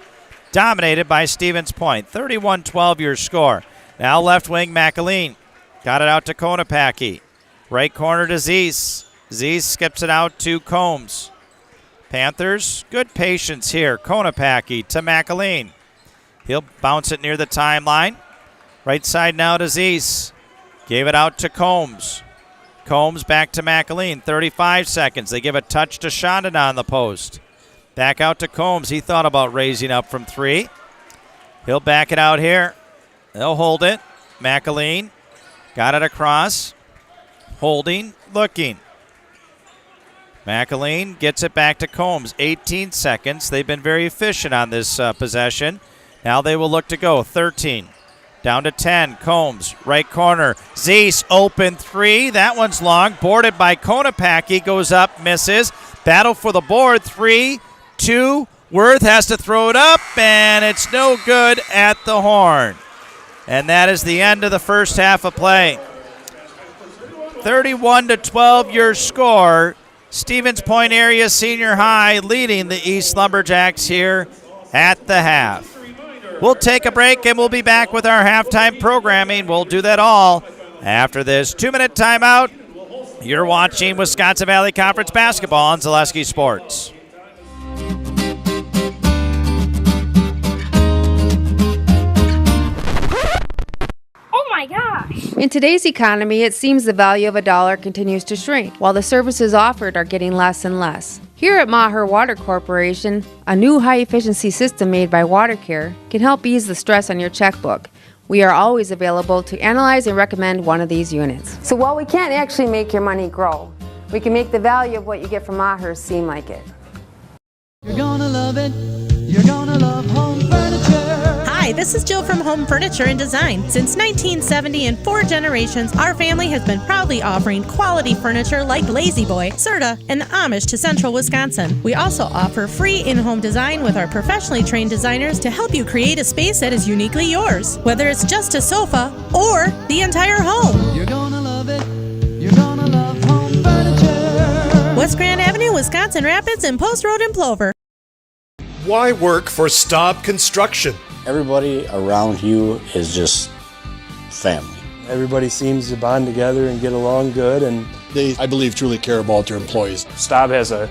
Dominated by Stevens Point. 31-12 your score. Now left wing McAleen. Got it out to Konopacki. Right corner to Zeese. Zeese skips it out to Combs. Panthers, good patience here. Konopacki to McAleen. He'll bounce it near the timeline. Right side now to Zeese. Gave it out to Combs. Combs back to McAleen. 35 seconds. They give a touch to Chandana on the post. Back out to Combs. He thought about raising up from 3. He'll back it out here. They'll hold it. McAleen got it across. Holding, looking. McAleen gets it back to Combs. 18 seconds. They've been very efficient on this possession. Now they will look to go. 13. Down to 10. Combs, right corner. Zeese, open 3. That one's long. Boarded by Konopacki. Goes up, misses. Battle for the board. 3, 2. Worth has to throw it up, and it's no good at the horn. And that is the end of the first half of play. 31-12 your score. Stevens Point Area Senior High leading the East Lumberjacks here at the half. We'll take a break and we'll be back with our halftime programming. We'll do that all after this 2-minute timeout. You're watching Wisconsin Valley Conference basketball on Zaleski Sports. My gosh. In today's economy, it seems the value of a dollar continues to shrink, while the services offered are getting less and less. Here at Maher Water Corporation, a new high-efficiency system made by WaterCare can help ease the stress on your checkbook. We are always available to analyze and recommend one of these units. So while we can't actually make your money grow, we can make the value of what you get from Maher seem like it. You're gonna love it. You're gonna love home furniture. Hi, this is Jill from Home Furniture and Design. Since 1970 and 4 generations, our family has been proudly offering quality furniture like Lazy Boy, Serta, and the Amish to Central Wisconsin. We also offer free in-home design with our professionally trained designers to help you create a space that is uniquely yours, whether it's just a sofa or the entire home. You're gonna love it. You're gonna love home furniture. West Grand Avenue, Wisconsin Rapids, and Post Road in Plover. Why work for Staub Construction? Everybody around you is just family. Everybody seems to bond together and get along good, and they, I believe, truly care about their employees. Staub has a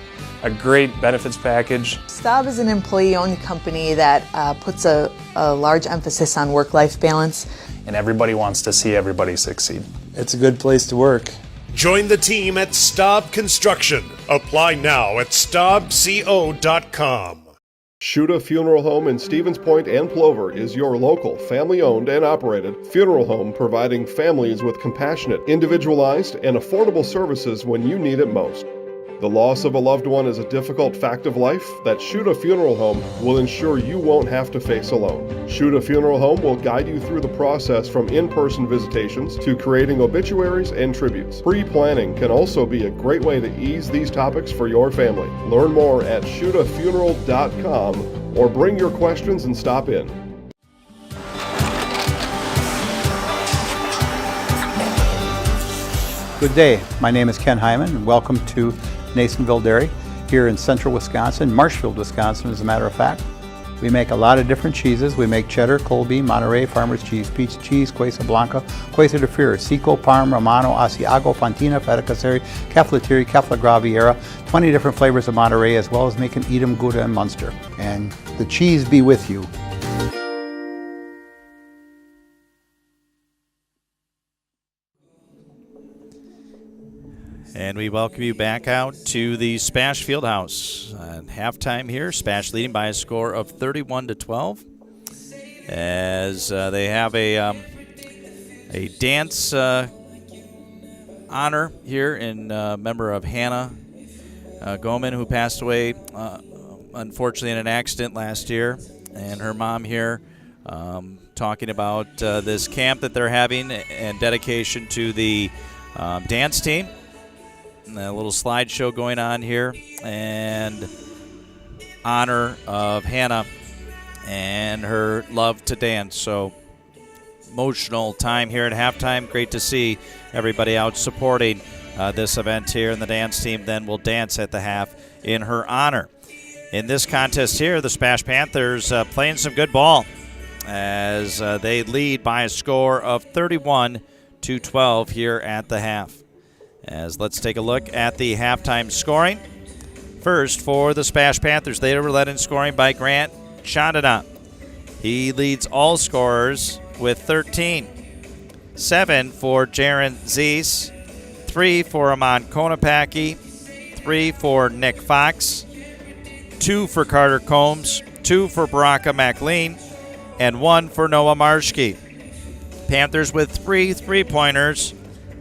great benefits package. Staub is an employee-owned company that puts a large emphasis on work-life balance. And everybody wants to see everybody succeed. It's a good place to work. Join the team at Staub Construction. Apply now at staubco.com. Shuda Funeral Home in Stevens Point and Plover is your local, family-owned and operated funeral home providing families with compassionate, individualized, and affordable services when you need it most. The loss of a loved one is a difficult fact of life that Shuta Funeral Home will ensure you won't have to face alone. Shuta Funeral Home will guide you through the process from in-person visitations to creating obituaries and tributes. Pre-planning can also be a great way to ease these topics for your family. Learn more at shutafuneral.com or bring your questions and stop in. Good day, my name is Ken Hyman and welcome to Nasonville Dairy here in central Wisconsin, Marshfield, Wisconsin as a matter of fact. We make a lot of different cheeses. We make cheddar, Colby, Monterey, Farmer's Cheese, Peach Cheese, Quesa Blanca, Quesa de Fear, Seco, Parm, Romano, Asiago, Fontina, Feta Caseri, Caflateri, Cafla Graviera, 20 different flavors of Monterey, as well as making Edam, Gouda, and Munster. And the cheese be with you. And we welcome you back out to the SPASH Fieldhouse. At halftime here, SPASH leading by a score of 31-12. As they have a dance honor here in member of Hannah Goman, who passed away unfortunately in an accident last year, and her mom here talking about this camp that they're having and dedication to the dance team. A little slideshow going on here, and honor of Hannah and her love to dance. So emotional time here at halftime. Great to see everybody out supporting this event here, and the dance team then will dance at the half in her honor. In this contest here, the SPASH Panthers playing some good ball as they lead by a score of 31-12 here at the half. As let's take a look at the halftime scoring. First, for the SPASH Panthers, they were led in scoring by Grant Chandana. He leads all scorers with 13. 7 for Jaron Zeese. 3 for Amon Konopaki. 3 for Nick Fox. 2 for Carter Combs. 2 for Baraka McLean. And 1 for Noah Marshke. Panthers with 3 3-pointers.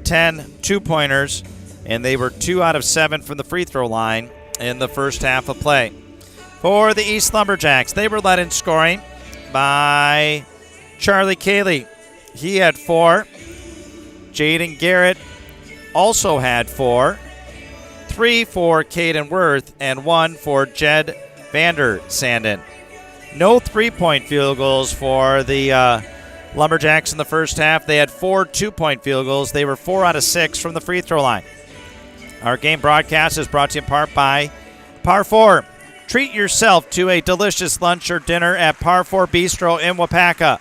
10 2-pointers, and they were 2 out of 7 from the free throw line in the first half of play. For the East Lumberjacks, they were led in scoring by Charlie Cayley. He had 4. Jaden Garrett also had 4. 3 for Caden Worth, and 1 for Jed Vander Sanden. No 3-point field goals for the Lumberjacks in the first half. They had 4 2-point field goals. They were 4 out of 6 from the free throw line. Our game broadcast is brought to you in part by Par 4. Treat yourself to a delicious lunch or dinner at Par 4 Bistro in Wapaka.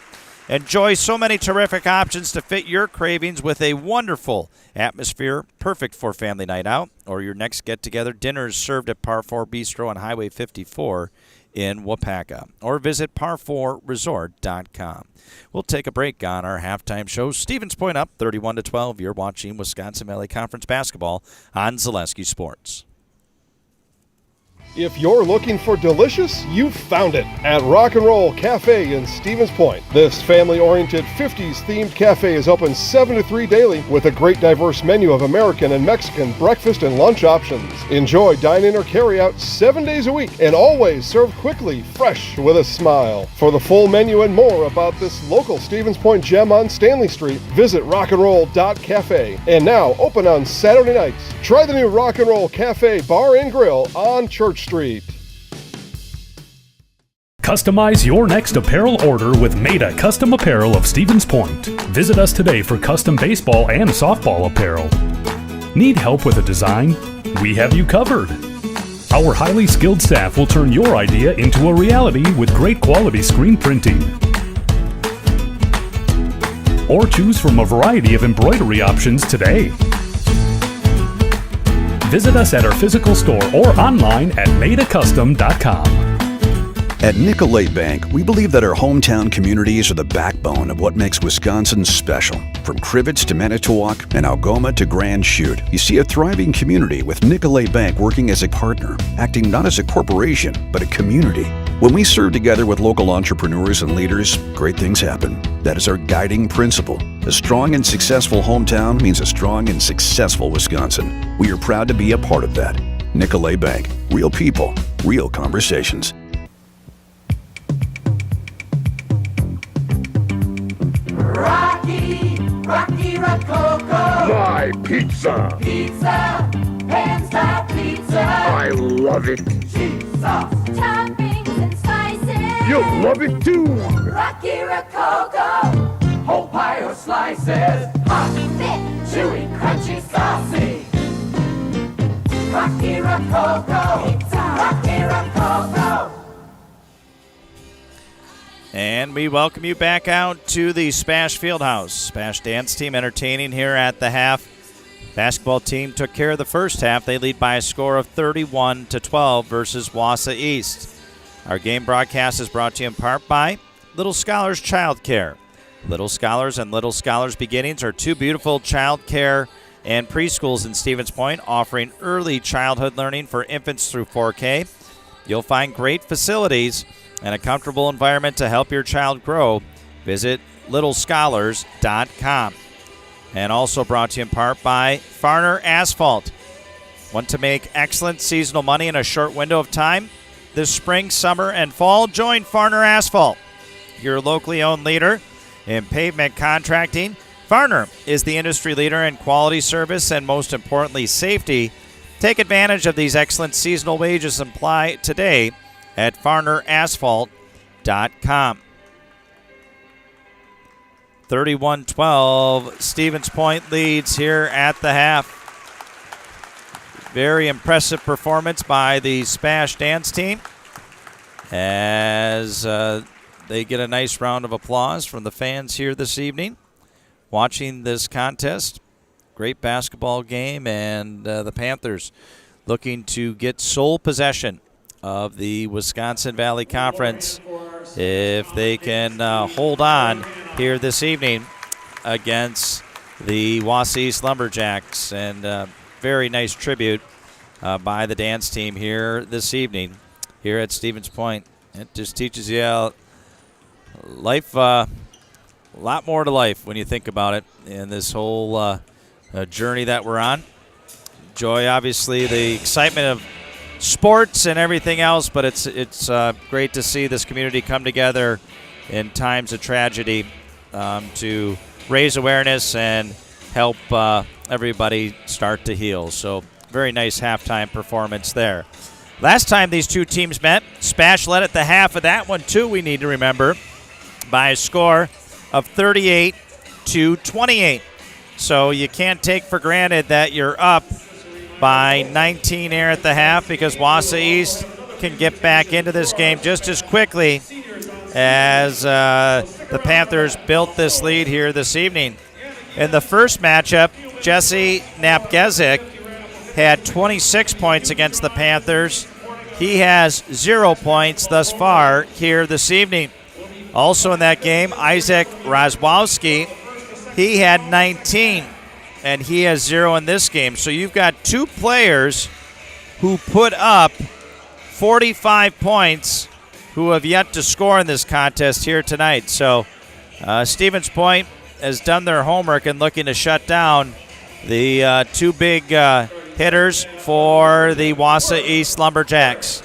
Enjoy so many terrific options to fit your cravings with a wonderful atmosphere, perfect for family night out or your next get-together. Dinner is served at Par 4 Bistro on Highway 54 in Wapaka, or visit par4resort.com. We'll take a break on our halftime show. Stevens Point up 31-12. You're watching Wisconsin Valley Conference basketball on Zaleski Sports. If you're looking for delicious, you've found it at Rock and Roll Cafe in Stevens Point. This family-oriented 50s-themed cafe is open 7 to 3 daily with a great diverse menu of American and Mexican breakfast and lunch options. Enjoy dine-in or carry-out 7 days a week and always served quickly, fresh, with a smile. For the full menu and more about this local Stevens Point gem on Stanley Street, visit rockandroll.cafe. And now open on Saturday nights. Try the new Rock and Roll Cafe Bar and Grill on Church Street. Customize your next apparel order with Maida Custom Apparel of Stevens Point. Visit us today for custom baseball and softball apparel. Need help with a design? We have you covered. Our highly skilled staff will turn your idea into a reality with great quality screen printing. Or choose from a variety of embroidery options today. Visit us at our physical store or online at maidacustom.com. At Nicolay Bank, we believe that our hometown communities are the backbone of what makes Wisconsin special. From Crivets to Manitowoc and Algoma to Grand Chute, you see a thriving community with Nicolay Bank working as a partner, acting not as a corporation, but a community. When we serve together with local entrepreneurs and leaders, great things happen. That is our guiding principle. A strong and successful hometown means a strong and successful Wisconsin. We are proud to be a part of that. Nicolay Bank. Real people, real conversations. Rocky Rococo. My pizza. Pizza. Hand-style pizza. I love it. Cheese sauce. Toppings and slices. You'll love it too. Rocky Rococo. Whole pie or slices. Hot, thick, chewy, crunchy, saucy. Rocky Rococo. Pizza. Rocky Rococo. And we welcome you back out to the SPASH Fieldhouse. SPASH dance team entertaining here at the half. Basketball team took care of the first half. They lead by a score of 31-12 versus Wausau East. Our game broadcast is brought to you in part by Little Scholars Child Care. Little Scholars and Little Scholars Beginnings are two beautiful child care and preschools in Stevens Point, offering early childhood learning for infants through 4K. You'll find great facilities and a comfortable environment to help your child grow. Visit littlescholars.com. And also brought to you in part by Farner Asphalt. Want to make excellent seasonal money in a short window of time? This spring, summer, and fall, join Farner Asphalt, your locally owned leader in pavement contracting. Farner is the industry leader in quality service and, most importantly, safety. Take advantage of these excellent seasonal wages and apply today at farnerasphalt.com. 31-12, Stevens Point leads here at the half. Very impressive performance by the SPASH dance team as they get a nice round of applause from the fans here this evening watching this contest. Great basketball game, and the Panthers looking to get sole possession of the Wisconsin Valley Conference if they can hold on here this evening against the Wausau East Lumberjacks. And very nice tribute by the dance team here this evening here at Stevens Point. It just teaches you life, a lot more to life when you think about it, and this whole journey that we're on. Enjoy, obviously, the excitement of sports and everything else, but it's great to see this community come together in times of tragedy to raise awareness and help everybody start to heal. So very nice halftime performance there. Last time these two teams met, SPASH led at the half of that one too, we need to remember, by a score of 38-28. So you can't take for granted that you're up by 19 here at the half, because Wausau East can get back into this game just as quickly as the Panthers built this lead here this evening. In the first matchup, Jesse Napgezik had 26 points against the Panthers. He has 0 points thus far here this evening. Also in that game, Isaac Rozwowski, he had 19, and he has 0 in this game. So you've got two players who put up 45 points who have yet to score in this contest here tonight. So Stevens Point has done their homework and looking to shut down the two big hitters for the Wausau East Lumberjacks.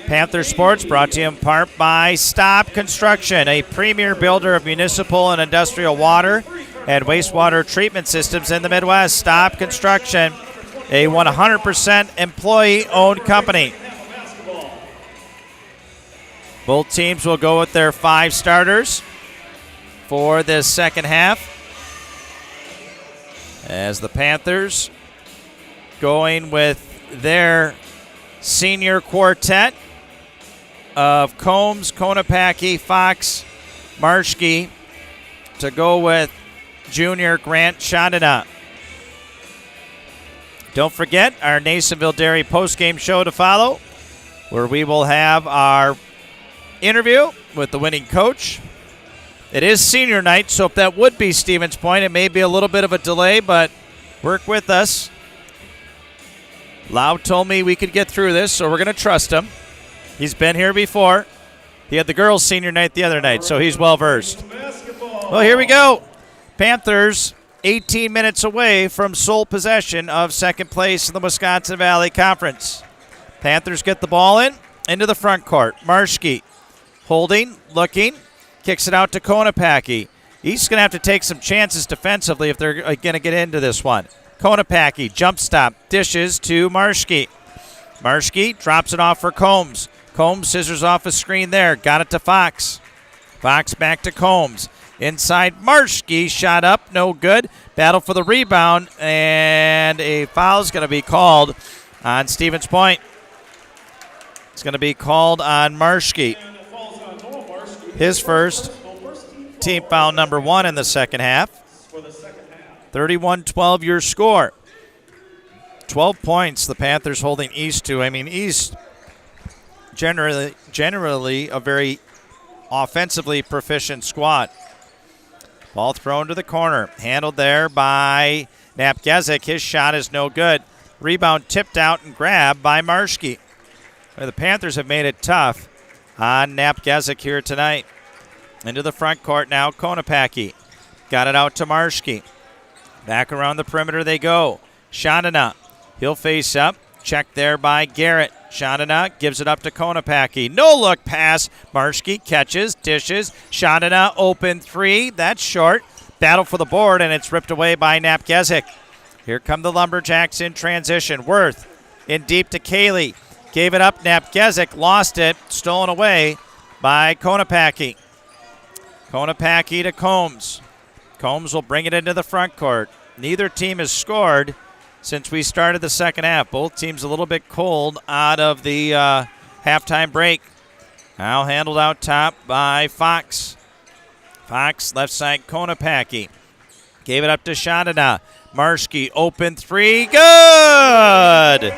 Panther Sports brought to you in part by Stop Construction, a premier builder of municipal and industrial water and wastewater treatment systems in the Midwest. Stop Construction, a 100% employee-owned company. Both teams will go with their 5 starters for this second half, as the Panthers going with their senior quartet of Combs, Konopacki, Fox, Marschke, to go with junior Grant Chandana. Don't forget our Nasonville Dairy postgame show to follow, where we will have our interview with the winning coach. It is senior night, so if that would be Stevens Point, it may be a little bit of a delay, but work with us. Lau told me we could get through this, so we're going to trust him. He's been here before. He had the girls' senior night the other night, so he's well-versed. Well, here we go. Panthers 18 minutes away from sole possession of second place in the Wisconsin Valley Conference. Panthers get the ball into the front court. Marschke holding, looking, kicks it out to Konopacki. He's going to have to take some chances defensively if they're going to get into this one. Konopacki, jump stop, dishes to Marschke. Marschke drops it off for Combs. Combs scissors off a screen there. Got it to Fox. Fox back to Combs. Inside Marschke, shot up, no good. Battle for the rebound, and a foul's going to be called on Stevens Point. It's going to be called on Marschke. His first, team foul number 1 in the second half. 31-12 your score. 12 points the Panthers holding East to. I mean, East generally a very offensively proficient squad. Ball thrown to the corner. Handled there by Napgezik. His shot is no good. Rebound tipped out and grabbed by Marschke. The Panthers have made it tough on Napgezik here tonight. Into the front court now, Konopacki. Got it out to Marschke. Back around the perimeter they go. Shandana. He'll face up. Checked there by Garrett. Shandana gives it up to Konopacki. No-look pass. Marschke catches, dishes. Shandana open three. That's short. Battle for the board, and it's ripped away by Napgezik. Here come the Lumberjacks in transition. Worth in deep to Cayley. Gave it up. Napgezik lost it. Stolen away by Konopacki. Konopacki to Combs. Combs will bring it into the front court. Neither team has scored since we started the second half. Both teams a little bit cold out of the halftime break. Now handled out top by Fox. Fox left side Konopacki. Gave it up to Shandana. Marschke open three. Good!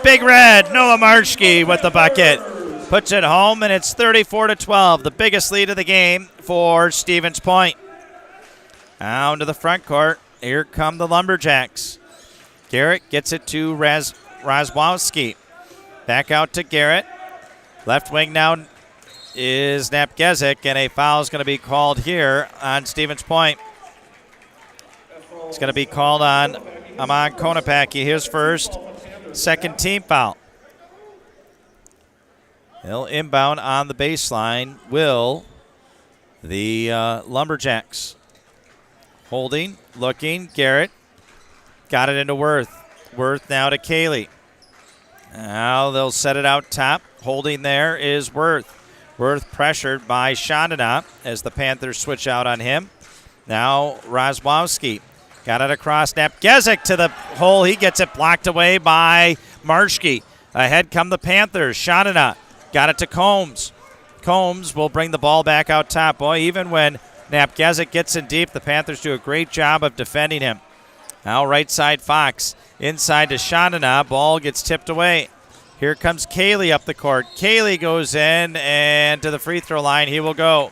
Big Red, Noah Marschke with the bucket. Puts it home, and it's 34-12, the biggest lead of the game for Stevens Point. Down to the front court. Here come the Lumberjacks. Garrett gets it to Razwowski. Back out to Garrett. Left wing now is Napgezik, and a foul is going to be called here on Stevens Point. It's going to be called on Amon Konopacki, his first, second team foul. He'll inbound on the baseline. Will the Lumberjacks. Holding, looking, Garrett. Got it into Worth. Worth now to Cayley. Now they'll set it out top. Holding there is Worth. Worth pressured by Shandana as the Panthers switch out on him. Now Razwowski. Got it across Napgezik to the hole. He gets it blocked away by Marschke. Ahead come the Panthers. Shandana got it to Combs. Combs will bring the ball back out top. Boy, even when Napgezik gets in deep, the Panthers do a great job of defending him. Now right side Fox. Inside to Shandana. Ball gets tipped away. Here comes Cayley up the court. Cayley goes in, and to the free throw line he will go.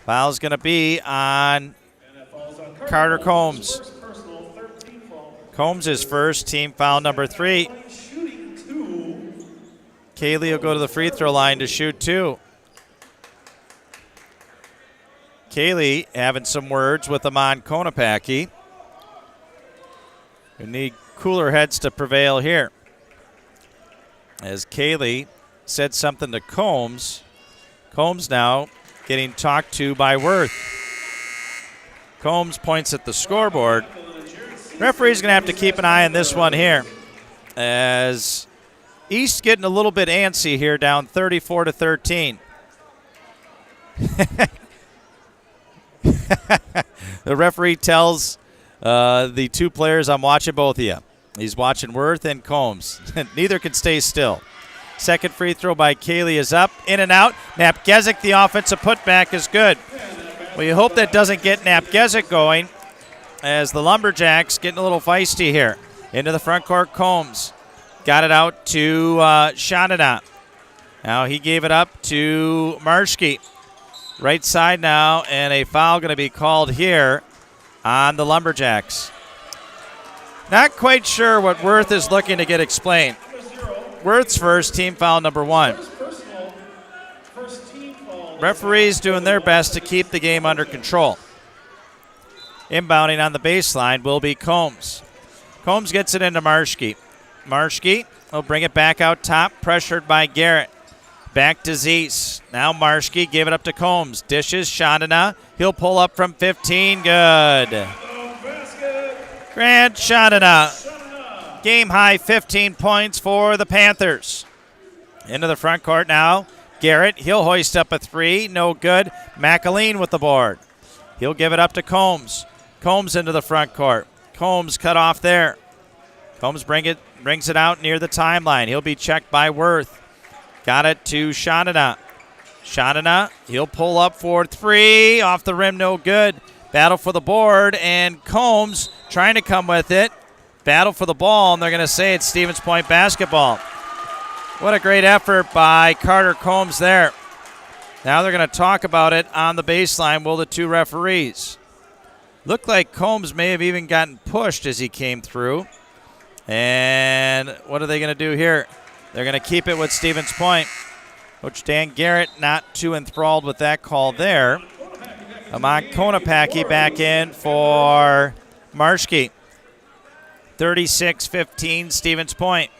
Foul's going to be on Carter Combs. Combs is first, team foul number 3. Cayley will go to the free throw line to shoot 2. Cayley having some words with Amon Konopacki. We need cooler heads to prevail here. As Cayley said something to Combs. Combs now getting talked to by Worth. Combs points at the scoreboard. Referee's going to have to keep an eye on this one here, as East getting a little bit antsy here, down 34-13. The referee tells the two players, I'm watching both of you. He's watching Worth and Combs. Neither can stay still. Second free throw by Cayley is up, in and out. Napgezik, the offensive putback, is good. Well, you hope that doesn't get Napgezik going, as the Lumberjacks getting a little feisty here. Into the front court, Combs. Got it out to Shandana. Now he gave it up to Marschke. Right side now, and a foul going to be called here on the Lumberjacks. Not quite sure what Worth is looking to get explained. Worth's first, team foul number 1. Referees doing their best to keep the game under control. Inbounding on the baseline will be Combs. Combs gets it into Marschke. Marschke will bring it back out top, pressured by Garrett. Back to Zeese. Now Marschke gave it up to Combs. Dishes, Chandana. He'll pull up from 15. Good. Grant Chandana. Game high 15 points for the Panthers. Into the front court now. Garrett, he'll hoist up a three. No good. McAleen with the board. He'll give it up to Combs. Combs into the front court. Combs cut off there. Combs brings it out near the timeline. He'll be checked by Worth. Got it to Chandana. Chandana, he'll pull up for three. Off the rim, no good. Battle for the board, and Combs trying to come with it. Battle for the ball, and they're going to say it's Stevens Point basketball. What a great effort by Carter Combs there. Now they're going to talk about it on the baseline, will the two referees. Looked like Combs may have even gotten pushed as he came through. And what are they going to do here? They're going to keep it with Stevens Point. Coach Dan Garrett not too enthralled with that call there. Amon Konopacki back in for Marschke. 36-15, Stevens Point.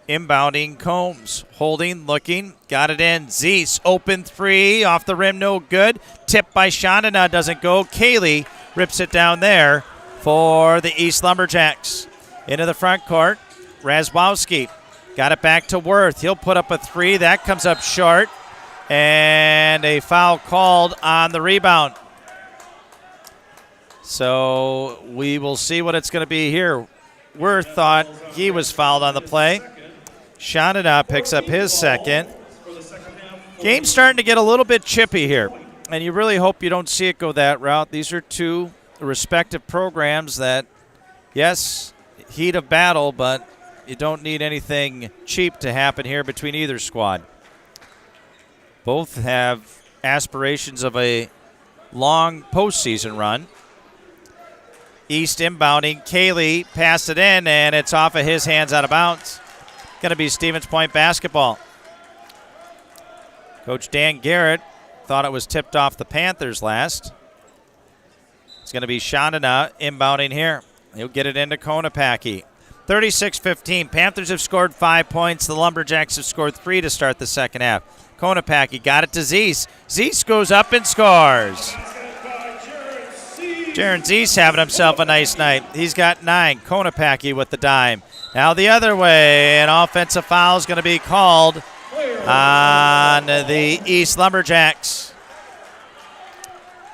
Inbounding Combs. Holding, looking, got it in. Zeese, open three, off the rim, no good. Tipped by Chandana, doesn't go. Kaylee rips it down there for the East Lumberjacks. Into the front court, Razwowski. Got it back to Worth. He'll put up a three. That comes up short. And a foul called on the rebound. So we will see what it's going to be here. Worth thought he was fouled on the play. Chandana picks up his second. Game's starting to get a little bit chippy here, and you really hope you don't see it go that route. These are two respective programs that, yes, heat of battle, but you don't need anything cheap to happen here between either squad. Both have aspirations of a long postseason run. East inbounding. Kaylee passed it in, and it's off of his hands out of bounds. Going to be Stevens Point basketball. Coach Dan Garrett thought it was tipped off the Panthers last. It's going to be Chandana inbounding here. He'll get it into Konopacki. 36-15. Panthers have scored 5 points. The Lumberjacks have scored 3 to start the second half. Konopacki got it to Zeese. Zeese goes up and scores. Jaron Zeese having himself a nice night. He's got 9. Konopacki with the dime. Now the other way, an offensive foul is going to be called on the East Lumberjacks.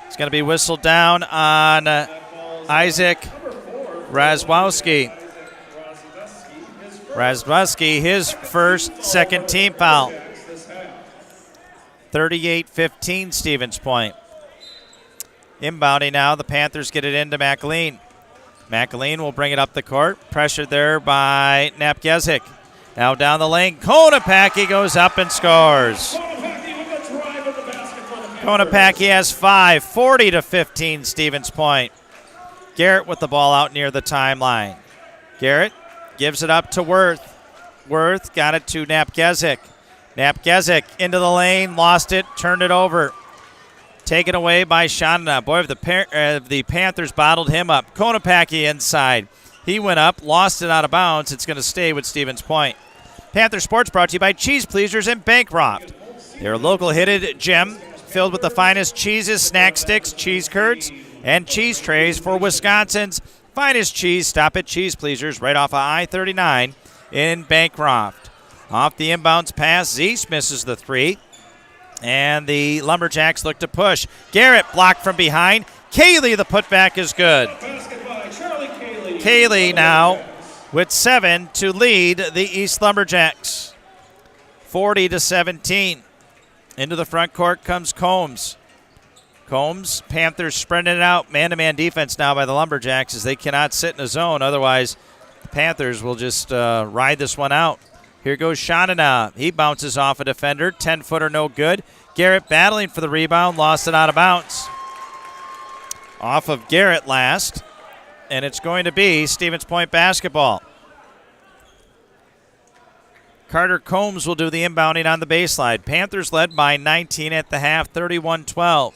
It's going to be whistled down on Isaac Razwowski. Razwowski, his first second team foul. 38-15, Stevens Point. Inbounding now, the Panthers get it into McAleen. McAleen will bring it up the court. Pressured there by Napgezik. Now down the lane, Konopacki goes up and scores. Konopacki has 5, 40-15, Stevens Point. Garrett with the ball out near the timeline. Garrett gives it up to Worth. Worth got it to Napgezik. Napgezik into the lane, lost it, turned it over. Taken away by Chandana. Boy, the Panthers bottled him up. Konopacki inside. He went up, lost it out of bounds. It's going to stay with Stevens Point. Panther Sports brought to you by Cheese Pleasers and Bancroft. They're a local hidden gem filled with the finest cheeses, snack sticks, cheese curds, and cheese trays for Wisconsin's finest cheese. Stop at Cheese Pleasers right off of I-39 in Bancroft. Off the inbounds pass, Zeese misses the three. And the Lumberjacks look to push. Garrett blocked from behind. Kaylee, the putback is good. Kaylee now with 7 to lead the East Lumberjacks. 40-17. Into the front court comes Combs. Combs, Panthers spreading it out. Man-to-man defense now by the Lumberjacks as they cannot sit in a zone. Otherwise, the Panthers will just ride this one out. Here goes Chandana. He bounces off a defender. 10-footer, no good. Garrett battling for the rebound. Lost it out of bounds. Off of Garrett last. And it's going to be Stevens Point basketball. Carter Combs will do the inbounding on the baseline. Panthers led by 19 at the half, 31-12.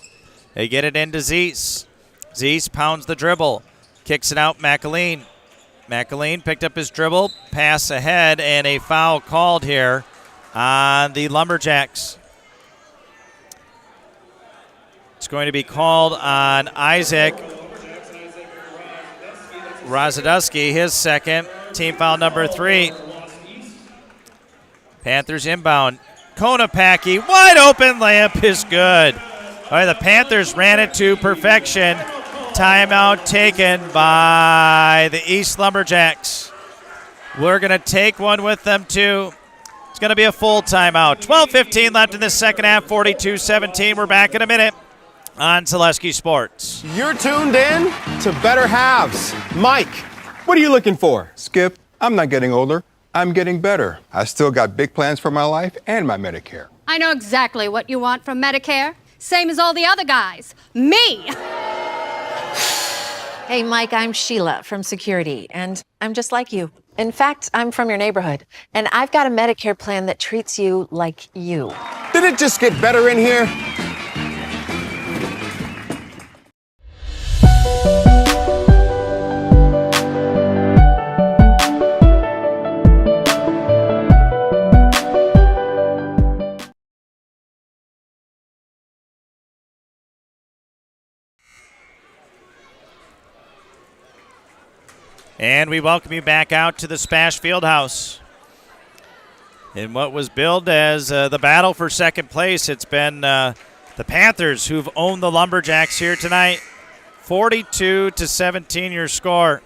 They get it into Zeese. Zeese pounds the dribble. Kicks it out, McAleen. McAleen picked up his dribble, pass ahead, and a foul called here on the Lumberjacks. It's going to be called on Isaac Rozadowski, his second, team foul number 3. Panthers inbound. Konopacki, wide open layup is good. All right, the Panthers ran it to perfection. Timeout taken by the East Lumberjacks. We're going to take one with them, too. It's going to be a full timeout. 12:15 left in the second half, 42-17. We're back in a minute on Zaleski Sports. You're tuned in to Better Halves. Mike, what are you looking for? Skip, I'm not getting older. I'm getting better. I still got big plans for my life and my Medicare. I know exactly what you want from Medicare. Same as all the other guys. Me! Hey, Mike, I'm Sheila from Security, and I'm just like you. In fact, I'm from your neighborhood, and I've got a Medicare plan that treats you like you. Did it just get better in here? And we welcome you back out to the SPASH Fieldhouse. In what was billed as the battle for second place, it's been the Panthers who've owned the Lumberjacks here tonight. 42-17 your score.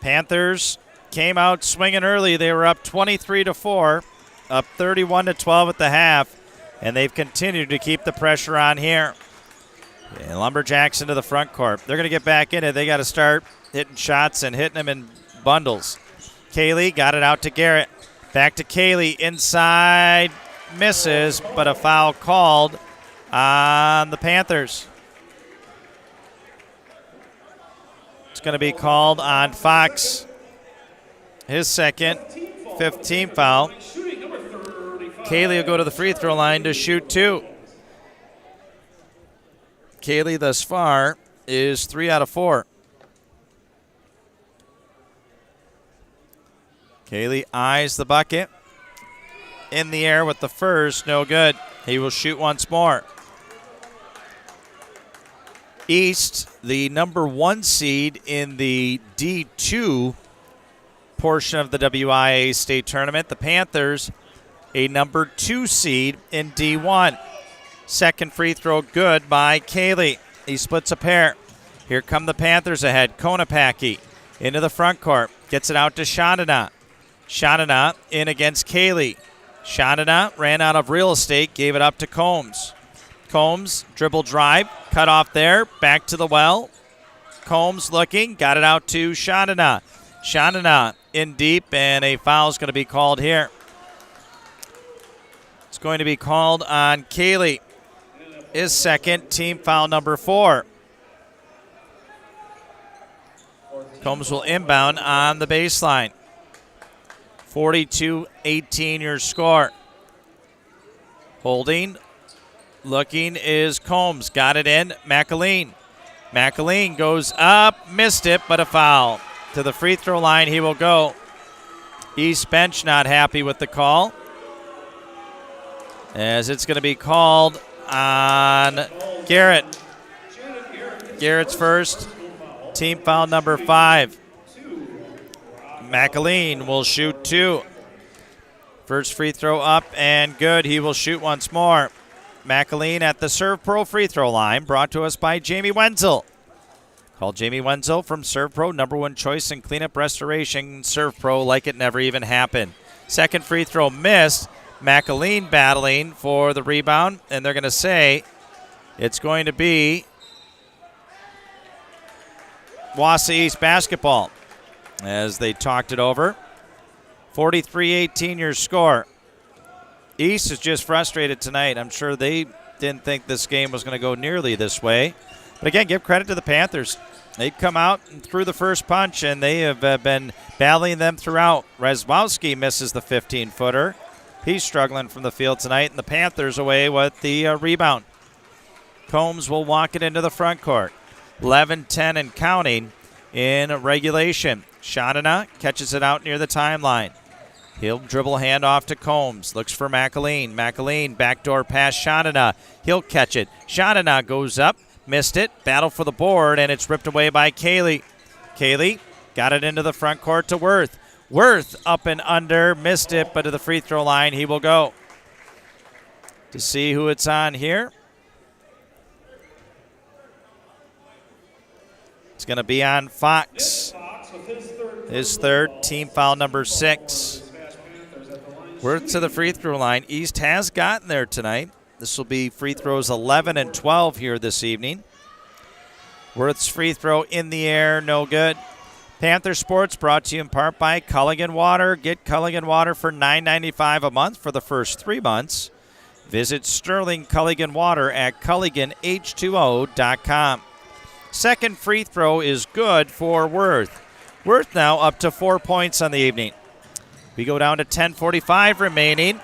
Panthers came out swinging early. They were up 23-4, up 31-12 at the half, and they've continued to keep the pressure on here. And Lumberjacks into the front court. They're going to get back in it. They got to start hitting shots and hitting them in bundles. Kaylee got it out to Garrett. Back to Kaylee. Inside. Misses, but a foul called on the Panthers. It's going to be called on Fox. His second, 5th team foul. Kaylee will go to the free throw line to shoot 2. Kaylee thus far is 3 out of 4. Kaylee eyes the bucket. In the air with the first, no good. He will shoot once more. East, the number 1 seed in the D2 portion of the WIAA state tournament. The Panthers, a number 2 seed in D1. Second free throw good by Kaylee. He splits a pair. Here come the Panthers ahead. Konopacki into the front court. Gets it out to Shandana. Shandana in against Kaylee. Shandana ran out of real estate, gave it up to Combs. Combs, dribble drive, cut off there, back to the well. Combs looking, got it out to Shandana. Shandana in deep, and a foul is going to be called here. It's going to be called on Kaylee. His second, team foul number 4. Combs will inbound on the baseline. 42-18 your score. Holding, looking is Combs. Got it in, McAleen. McAleen goes up, missed it, but a foul. To the free throw line he will go. East bench not happy with the call, as it's going to be called on Garrett. Garrett's first, team foul number 5. McAleen will shoot 2. First free throw up and good. He will shoot once more. McAleen at the Serve Pro free throw line, brought to us by Jamie Wenzel. Call Jamie Wenzel from Serve Pro, number 1 choice in cleanup restoration. Serve Pro like it never even happened. Second free throw missed. McAleen battling for the rebound, and they're going to say it's going to be Wausau East basketball as they talked it over. 43-18 your score. East is just frustrated tonight. I'm sure they didn't think this game was going to go nearly this way. But again, give credit to the Panthers. They'd come out and threw the first punch, and they have been battling them throughout. Rezwowski misses the 15-footer. He's struggling from the field tonight, and the Panthers away with the rebound. Combs will walk it into the front court. 11-10 and counting in regulation. Shadana catches it out near the timeline. He'll dribble handoff to Combs. Looks for McAleen. McAleen, backdoor pass Shadana. He'll catch it. Shadana goes up, missed it. Battle for the board, and it's ripped away by Cayley. Cayley got it into the front court to Worth. Worth up and under, missed it, but to the free throw line he will go. To see who it's on here. It's going to be on Fox. His third, team foul number 6. Worth to the free throw line. East has gotten there tonight. This will be free throws 11 and 12 here this evening. Worth's free throw in the air, no good. Panther Sports brought to you in part by Culligan Water. Get Culligan Water for $9.95 a month for the first 3 months. Visit Sterling Culligan Water at CulliganH2O.com. Second free throw is good for Worth. Worth now up to 4 points on the evening. We go down to 10:45 remaining.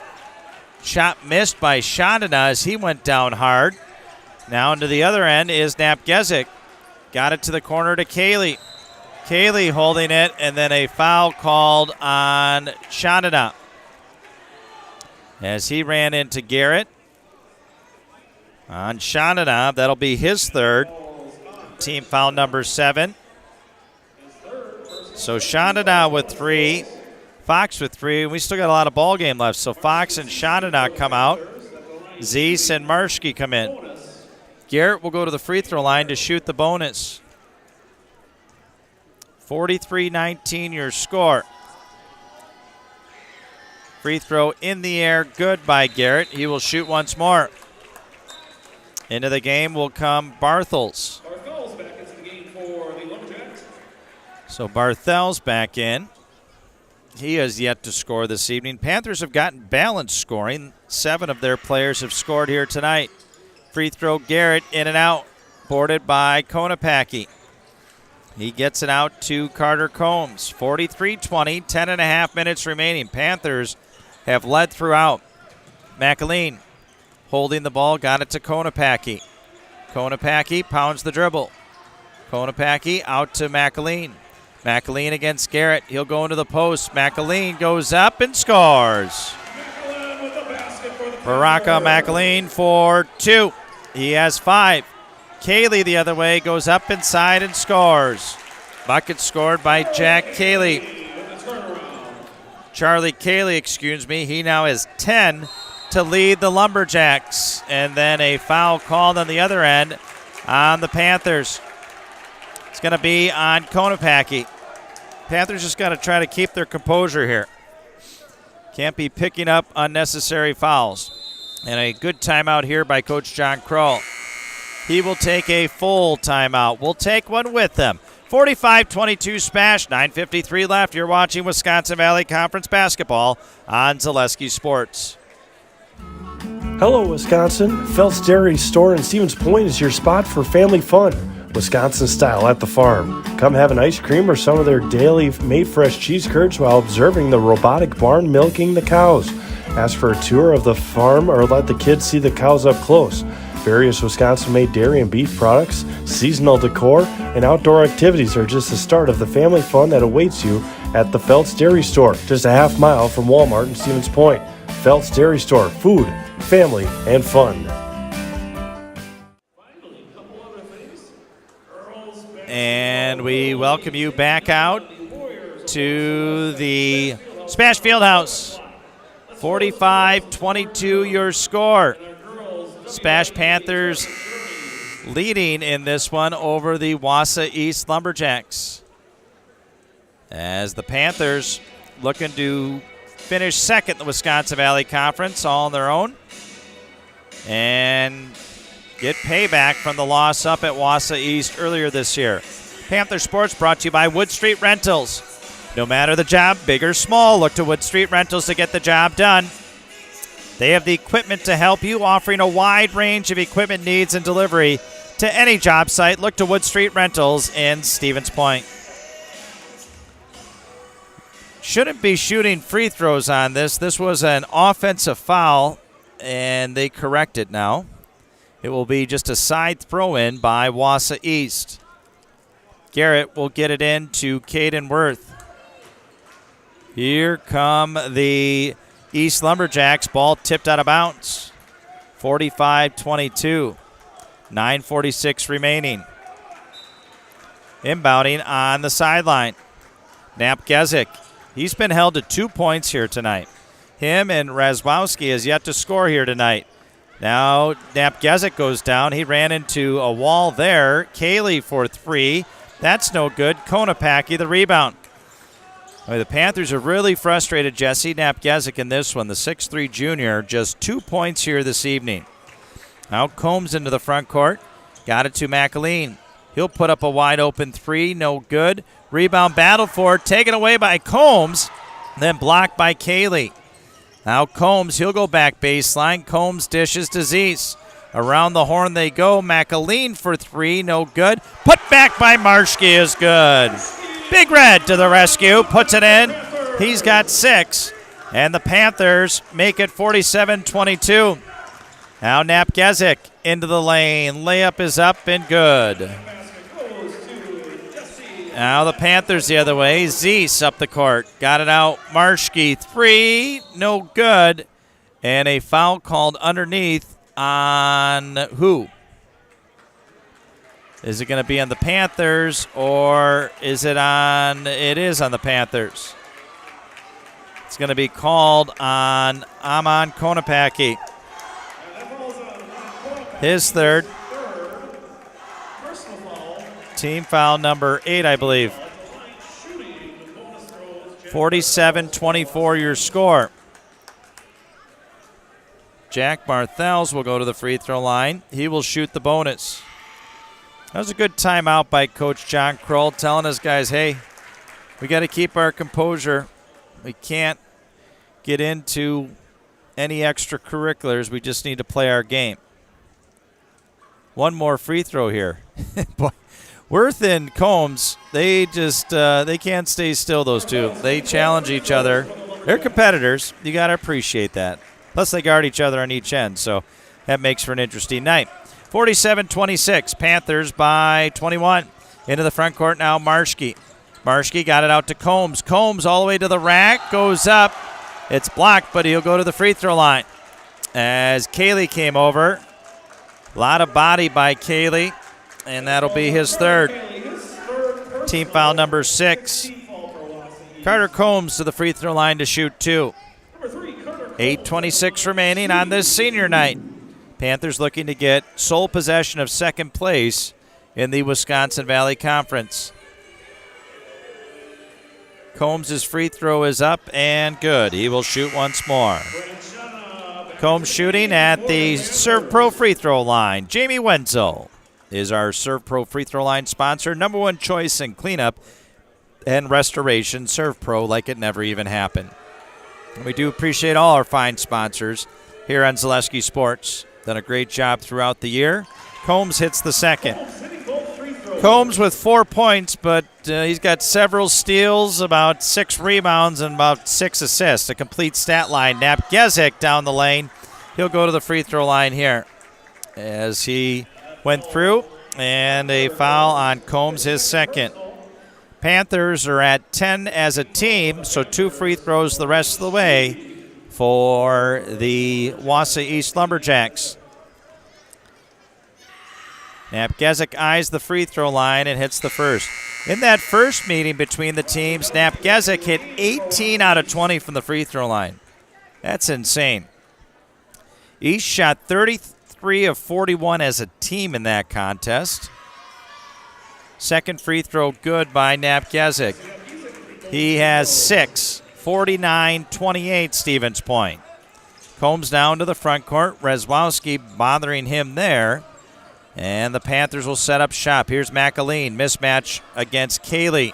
Shot missed by Shadana as he went down hard. Now into the other end is Napgezik. Got it to the corner to Cayley. Cayley holding it, and then a foul called on Shadana as he ran into Garrett. On Shadana, that'll be his third. Team foul number 7. So Shadana with 3, Fox with 3. We still got a lot of ball game left. So Fox and Shadana come out. Zeese and Marshke come in. Garrett will go to the free throw line to shoot the bonus. 43-19 your score. Free throw in the air, good by Garrett. He will shoot once more. Into the game will come Barthels. So Barthel's back in. He has yet to score this evening. Panthers have gotten balanced scoring. 7 of their players have scored here tonight. Free throw Garrett in and out. Boarded by Konopacki. He gets it out to Carter Combs. 43-20, 10.5 minutes remaining. Panthers have led throughout. McAleen holding the ball, got it to Konopacki. Konopacki pounds the dribble. Konopacki out to McAleen. McAleen against Garrett. He'll go into the post. McAleen goes up and scores. Baraka McAleen for 2. He has 5. Cayley the other way goes up inside and scores. Bucket scored by Jack Cayley. Charlie Cayley, excuse me. He now has 10 to lead the Lumberjacks. And then a foul called on the other end on the Panthers. It's going to be on Konopacki. Panthers just got to try to keep their composure here. Can't be picking up unnecessary fouls. And a good timeout here by Coach John Kroll. He will take a full timeout. We'll take one with them. 45-22 SPASH, 9:53 left. You're watching Wisconsin Valley Conference basketball on Zaleski Sports. Hello, Wisconsin. Phelps Dairy Store in Stevens Point is your spot for family fun. Wisconsin style at the farm. Come have an ice cream or some of their daily made fresh cheese curds while observing the robotic barn milking the cows. Ask for a tour of the farm or let the kids see the cows up close. Various Wisconsin-made dairy and beef products, seasonal decor, and outdoor activities are just the start of the family fun that awaits you at the Phelps Dairy Store, just a half mile from Walmart in Stevens Point. Phelps Dairy Store, food, family, and fun. And we welcome you back out to the SPASH Fieldhouse. 45-22 your score. SPASH Panthers leading in this one over the Wausau East Lumberjacks. As the Panthers looking to finish second in the Wisconsin Valley Conference all on their own and get payback from the loss up at Wausau East earlier this year. Panther Sports brought to you by Wood Street Rentals. No matter the job, big or small, look to Wood Street Rentals to get the job done. They have the equipment to help you, offering a wide range of equipment needs and delivery to any job site. Look to Wood Street Rentals in Stevens Point. Shouldn't be shooting free throws on this. This was an offensive foul, and they correct it now. It will be just a side throw-in by Wausau East. Garrett will get it in to Caden Worth. Here come the East Lumberjacks. Ball tipped out of bounds. 45-22. 9:46 remaining. Inbounding on the sideline. Napgezik. He's been held to 2 points here tonight. Him and Razwowski has yet to score here tonight. Now Napgezik goes down. He ran into a wall there. Kaylee for 3. That's no good. Konopacki the rebound. The Panthers are really frustrated, Jesse. Napgezik in this one, the 6'3 junior, just 2 points here this evening. Now Combs into the front court. Got it to McAleen. He'll put up a wide open 3. No good. Rebound battle for it. Taken away by Combs. Then blocked by Kaylee. Now Combs, he'll go back baseline. Combs dishes to Zeese. Around the horn they go. McAleen for 3. No good. Put back by Marschke is good. Big Red to the rescue. Puts it in. He's got 6. And the Panthers make it 47-22. Now Napgezik into the lane. Layup is up and good. Now the Panthers the other way. Zeese up the court. Got it out. Marschke 3. No good. And a foul called underneath on who? Is it going to be on the Panthers or is it on? It is on the Panthers. It's going to be called on Amon Konopacki. His third. Team foul number 8, I believe. 47-24 your score. Jack Barthels will go to the free throw line. He will shoot the bonus. That was a good timeout by Coach John Kroll, telling his guys, hey, we got to keep our composure. We can't get into any extracurriculars. We just need to play our game. One more free throw here. Boy, Worth and Combs, they just they can't stay still, those two. They challenge each other. They're competitors. You got to appreciate that. Plus, they guard each other on each end, so that makes for an interesting night. 47-26, Panthers by 21. Into the front court now, Marschke. Marschke got it out to Combs. Combs all the way to the rack, goes up. It's blocked, but he'll go to the free throw line. As Kaylee came over, a lot of body by Kaylee, and that'll be his third. Team foul number 6. Carter Combs to the free throw line to shoot 2. 8:26 remaining on this senior night. Panthers looking to get sole possession of second place in the Wisconsin Valley Conference. Combs' free throw is up and good. He will shoot once more. Combs shooting at the Serve Pro free throw line. Jamie Wenzel is our Serve Pro free throw line sponsor. Number one choice in cleanup and restoration. Serve Pro like it never even happened. And we do appreciate all our fine sponsors here on Zaleski Sports. Done a great job throughout the year. Combs hits the second. Combs with 4 points, but he's got several steals, about 6 rebounds, and about 6 assists. A complete stat line. Napgezik down the lane. He'll go to the free throw line here as he went through. And a foul on Combs, his second. Panthers are at 10 as a team, so 2 free throws the rest of the way for the Wausau East Lumberjacks. Napgezik eyes the free throw line and hits the first. In that first meeting between the teams, Napgezik hit 18 out of 20 from the free throw line. That's insane. East shot 33 of 41 as a team in that contest. Second free throw good by Napgezik. He has 6. 49-28 Stevens Point. Combs down to the front court. Reswowski bothering him there. And the Panthers will set up shop. Here's McAleen. Mismatch against Kaylee.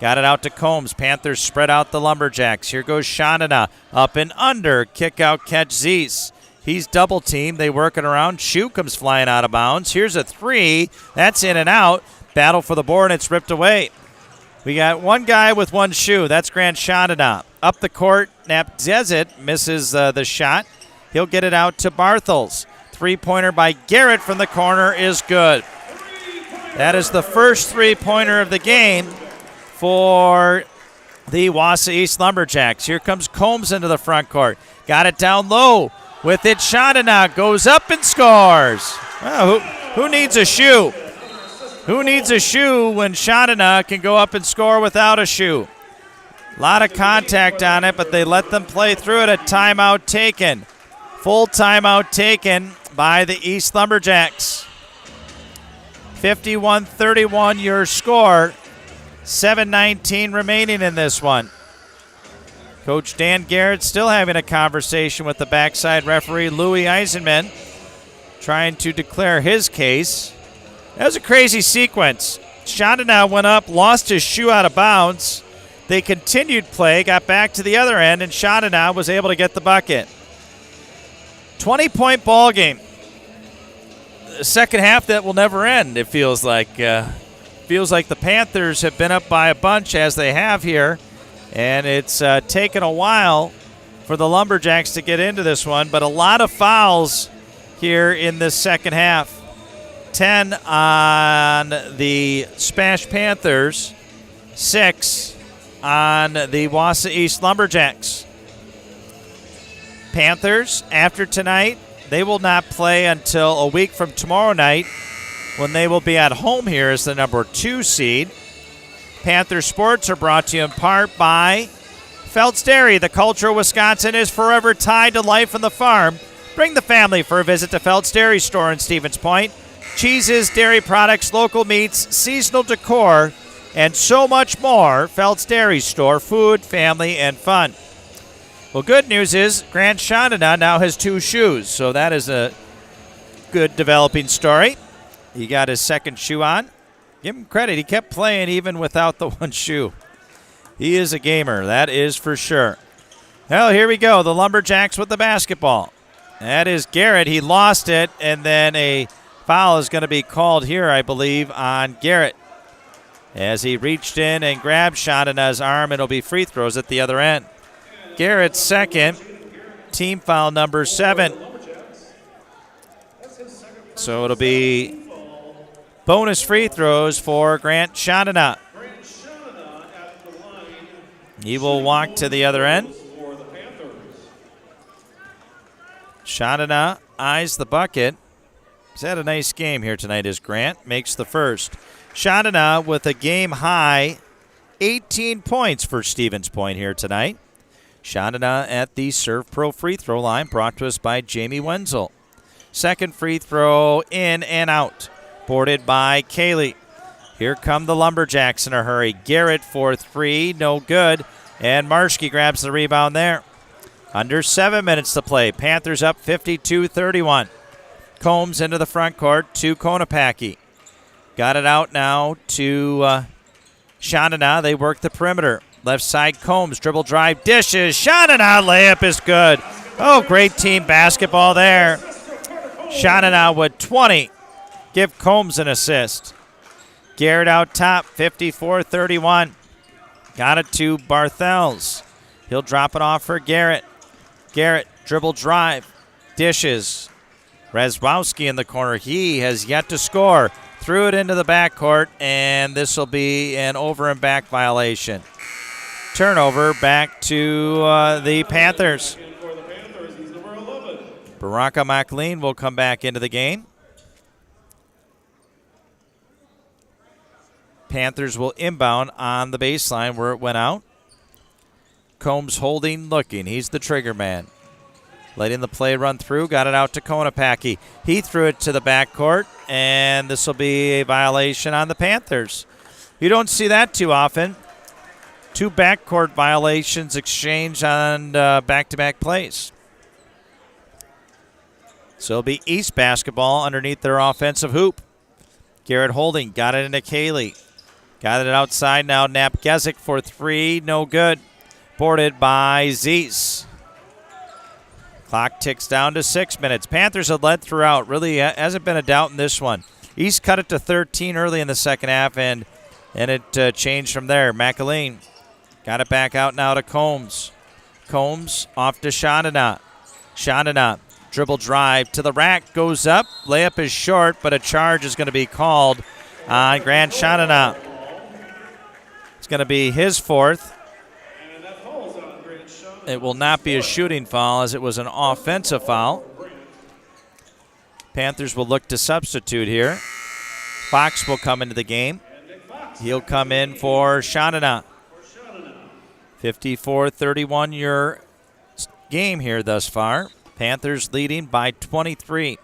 Got it out to Combs. Panthers spread out the Lumberjacks. Here goes Shandana. Up and under. Kick out catch Zeese. He's double teamed. They work it around. Shoe comes flying out of bounds. Here's a 3. That's in and out. Battle for the board, and it's ripped away. We got one guy with one shoe. That's Grant Shandana. Up the court, Napgezik misses the shot. He'll get it out to Barthels. Three-pointer by Garrett from the corner is good. That is the first three-pointer of the game for the Wausau East Lumberjacks. Here comes Combs into the front court. Got it down low. With it, Chandana goes up and scores. Well, who needs a shoe? Who needs a shoe when Chandana can go up and score without a shoe? A lot of contact on it, but they let them play through it. A timeout taken. Full timeout taken by the East Lumberjacks. 51-31 your score. 7:19 remaining in this one. Coach Dan Garrett still having a conversation with the backside referee Louis Eisenman, trying to declare his case. That was a crazy sequence. Chandana went up, lost his shoe out of bounds. They continued play, got back to the other end, and Chandana was able to get the bucket. 20-point ball game. The second half that will never end, it feels like. Feels like the Panthers have been up by a bunch as they have here, and it's taken a while for the Lumberjacks to get into this one, but a lot of fouls here in this second half. 10 on the SPASH Panthers, 6 on the Wausau East Lumberjacks. Panthers, after tonight, they will not play until a week from tomorrow night, when they will be at home here as the number 2 seed. Panther Sports are brought to you in part by Feltz Dairy. The culture of Wisconsin is forever tied to life on the farm. Bring the family for a visit to Feltz Dairy store in Stevens Point. Cheeses, dairy products, local meats, seasonal decor, and so much more. Feltz Dairy store, food, family, and fun. Well, good news is Grant Chandana now has 2 shoes, so that is a good developing story. He got his second shoe on. Give him credit. He kept playing even without the one shoe. He is a gamer, that is for sure. Well, here we go. The Lumberjacks with the basketball. That is Garrett. He lost it, and then a foul is going to be called here, I believe, on Garrett, as he reached in and grabbed Chandana's arm. It'll be free throws at the other end. Garrett's second, team foul number 7. So it'll be bonus free throws for Grant Chandana. He will walk to the other end. Chandana eyes the bucket. He's had a nice game here tonight as Grant makes the first. Chandana with a game-high 18 points for Stevens Point here tonight. Chandana at the Serve Pro free throw line, brought to us by Jamie Wenzel. Second free throw in and out, boarded by Kaylee. Here come the Lumberjacks in a hurry. Garrett for 3, no good. And Marshke grabs the rebound there. Under 7 minutes to play. Panthers up 52-31. Combs into the front court to Konopacki. Got it out now to Chandana. They work the perimeter. Left side Combs, dribble drive, dishes. Chandana layup is good. Oh, great team basketball there. Chandana with 20. Give Combs an assist. Garrett out top, 54-31. Got it to Barthels. He'll drop it off for Garrett. Garrett, dribble drive, dishes. Razwowski in the corner. He has yet to score. Threw it into the backcourt, and this will be an over and back violation. Turnover back to the Panthers. Baraka McLean will come back into the game. Panthers will inbound on the baseline where it went out. Combs holding, looking. He's the trigger man. Letting the play run through. Got it out to Konopacki. He threw it to the backcourt, and this will be a violation on the Panthers. You don't see that too often. 2 backcourt violations exchanged on back-to-back plays. So it'll be East basketball underneath their offensive hoop. Garrett holding. Got it into Kaylee. Got it outside now. Napgezik for 3. No good. Boarded by Zeese. Clock ticks down to 6 minutes. Panthers have led throughout. Really hasn't been a doubt in this one. East cut it to 13 early in the second half, and it changed from there. McAleen got it back out now to Combs. Combs off to Chandana. Chandana Dribble drive to the rack, goes up. Layup is short, but a charge is going to be called on Grant Shadana. It's going to be his fourth. It will not be a shooting foul as it was an offensive foul. Panthers will look to substitute here. Fox will come into the game. He'll come in for Shadana. 54-31 your game here thus far. Panthers leading by 23. I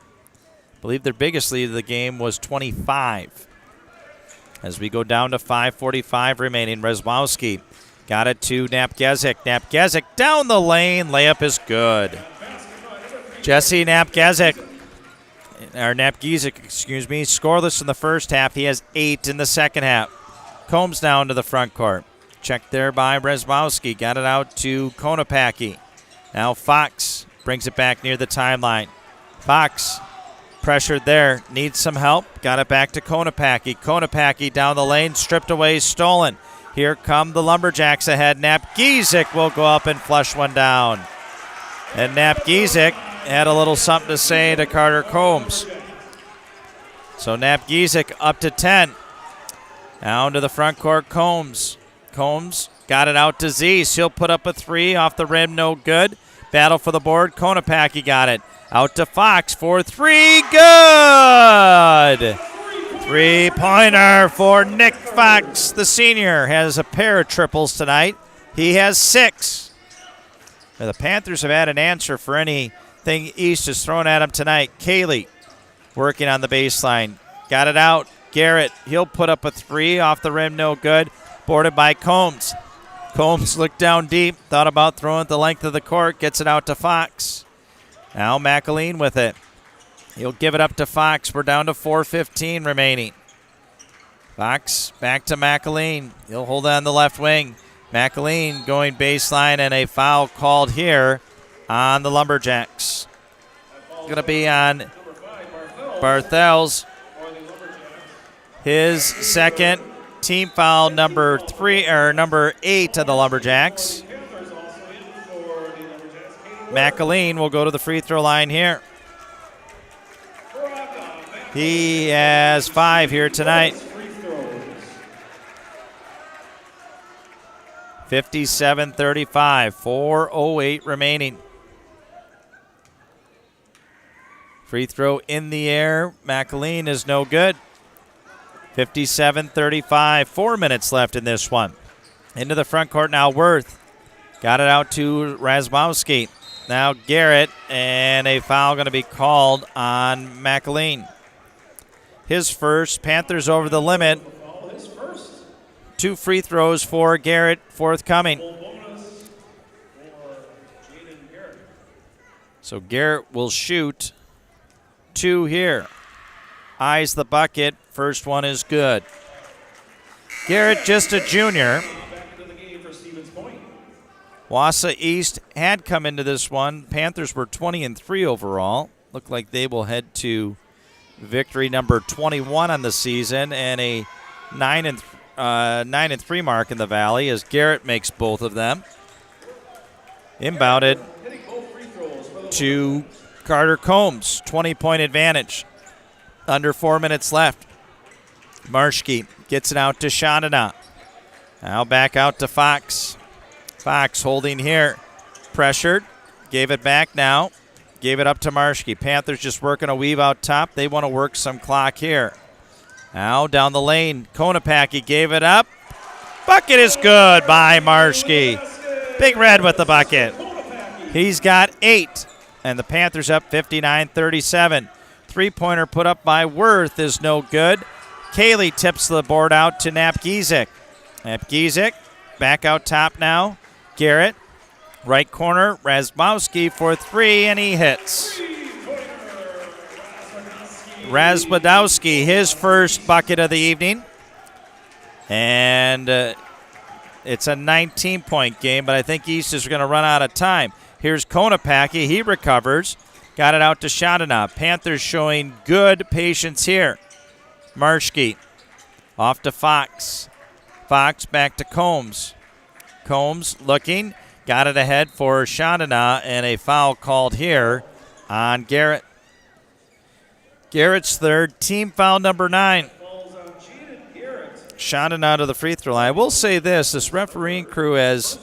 believe their biggest lead of the game was 25. As we go down to 5:45 remaining, Reswowski got it to Napgezik. Napgezik down the lane. Layup is good. Jesse Napgezik, scoreless in the first half. He has 8 in the second half. Combs down to the front court. Checked there by Reswowski. Got it out to Konopacki. Now Fox brings it back near the timeline. Fox pressured there. Needs some help. Got it back to Konopacki. Konopacki down the lane. Stripped away. Stolen. Here come the Lumberjacks ahead. Napgezik will go up and flush one down. And Napgezik had a little something to say to Carter Combs. So Napgezik up to 10. Down to the front court, Combs. Combs got it out to Zeese. He'll put up a 3 off the rim, no good. Battle for the board. Konopacki got it. Out to Fox for 3. Good! 3-pointer for Nick Fox. The senior has a pair of triples tonight. He has 6. Now, the Panthers have had an answer for anything East has thrown at him tonight. Cayley working on the baseline. Got it out. Garrett, he'll put up a 3 off the rim, no good. Boarded by Combs. Combs looked down deep, thought about throwing it the length of the court, gets it out to Fox. Now McAleen with it. He'll give it up to Fox. We're down to 4:15 remaining. Fox back to McAleen. He'll hold on the left wing. McAleen going baseline, and a foul called here on the Lumberjacks. Going to be on Barthels. His second team foul, number 8 of the Lumberjacks. McAleen will go to the free throw line here. He has 5 here tonight. 57-35, 4:08 remaining. Free throw in the air. McAleen is no good. 57-35, 4 minutes left in this one. Into the front court now, Worth. Got it out to Rasmowski. Now Garrett, and a foul going to be called on McAleen. His first. Panthers over the limit. 2 free throws for Garrett forthcoming. So Garrett will shoot 2 here. Eyes the bucket. First one is good. Garrett, just a junior. Wausau East had come into this one. Panthers were 20-3 overall. Look like they will head to victory number 21 on the season and a 9-3 mark in the Valley as Garrett makes both of them. Inbounded to Carter Combs. 20-point advantage. Under 4 minutes left. Marschke gets it out to Shadana. Now back out to Fox. Fox holding here. Pressured. Gave it back now. Gave it up to Marschke. Panthers just working a weave out top. They want to work some clock here. Now down the lane. Konopacki gave it up. Bucket is good by Marschke. Big Red with the bucket. He's got 8. And the Panthers up 59-37. 3-pointer put up by Worth is no good. Cayley tips the board out to Napgezik. Napgezik back out top now. Garrett, right corner, Rasmowski for 3, and he hits. Rasmodowski, his first bucket of the evening. And it's a 19-point game, but I think East is going to run out of time. Here's Konopacki. He recovers. Got it out to Shadana. Panthers showing good patience here. Marschke off to Fox. Fox back to Combs. Combs looking. Got it ahead for Shadana, and a foul called here on Garrett. Garrett's third, team foul number 9. Shotting out of the free throw line. I will say this refereeing crew has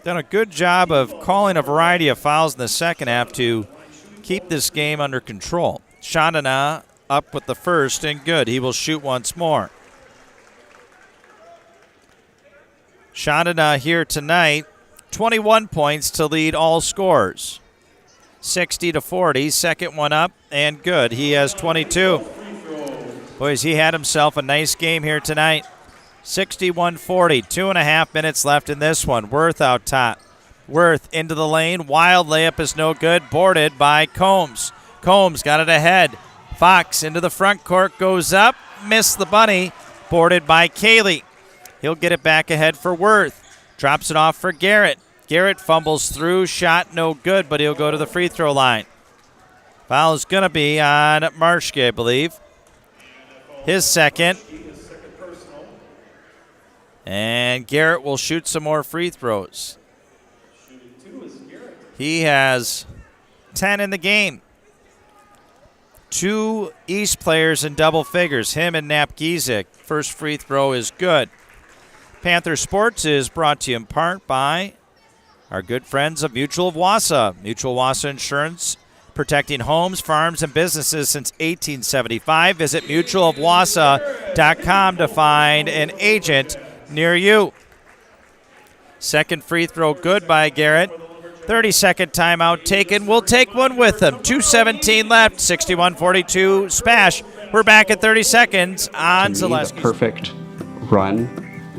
done a good job of calling a variety of fouls in the second half to keep this game under control. Chandana up with the first, and good. He will shoot once more. Chandana here tonight, 21 points to lead all scorers. 60-40, second one up, and good. He has 22. Boys, he had himself a nice game here tonight. 61-40, 2.5 minutes left in this one. Worth out top. Worth into the lane. Wild layup is no good. Boarded by Combs. Combs got it ahead. Fox into the front court, goes up. Missed the bunny. Boarded by Cayley. He'll get it back ahead for Worth. Drops it off for Garrett. Garrett fumbles through. Shot no good, but he'll go to the free throw line. Foul is going to be on Marshke, I believe. His second. And Garrett will shoot some more free throws. He has 10 in the game. 2 East players in double figures, him and Nap Gizik. First free throw is good. Panther Sports is brought to you in part by our good friends of Mutual of Wausau. Mutual Wausau Insurance, protecting homes, farms, and businesses since 1875. Visit mutualofwausau.com to find an agent near you. Second free throw good by Garrett. 30-second timeout taken. We'll take one with him. 2:17 left, 61-42 SPASH. We're back at 30 seconds on Zaleski. The perfect run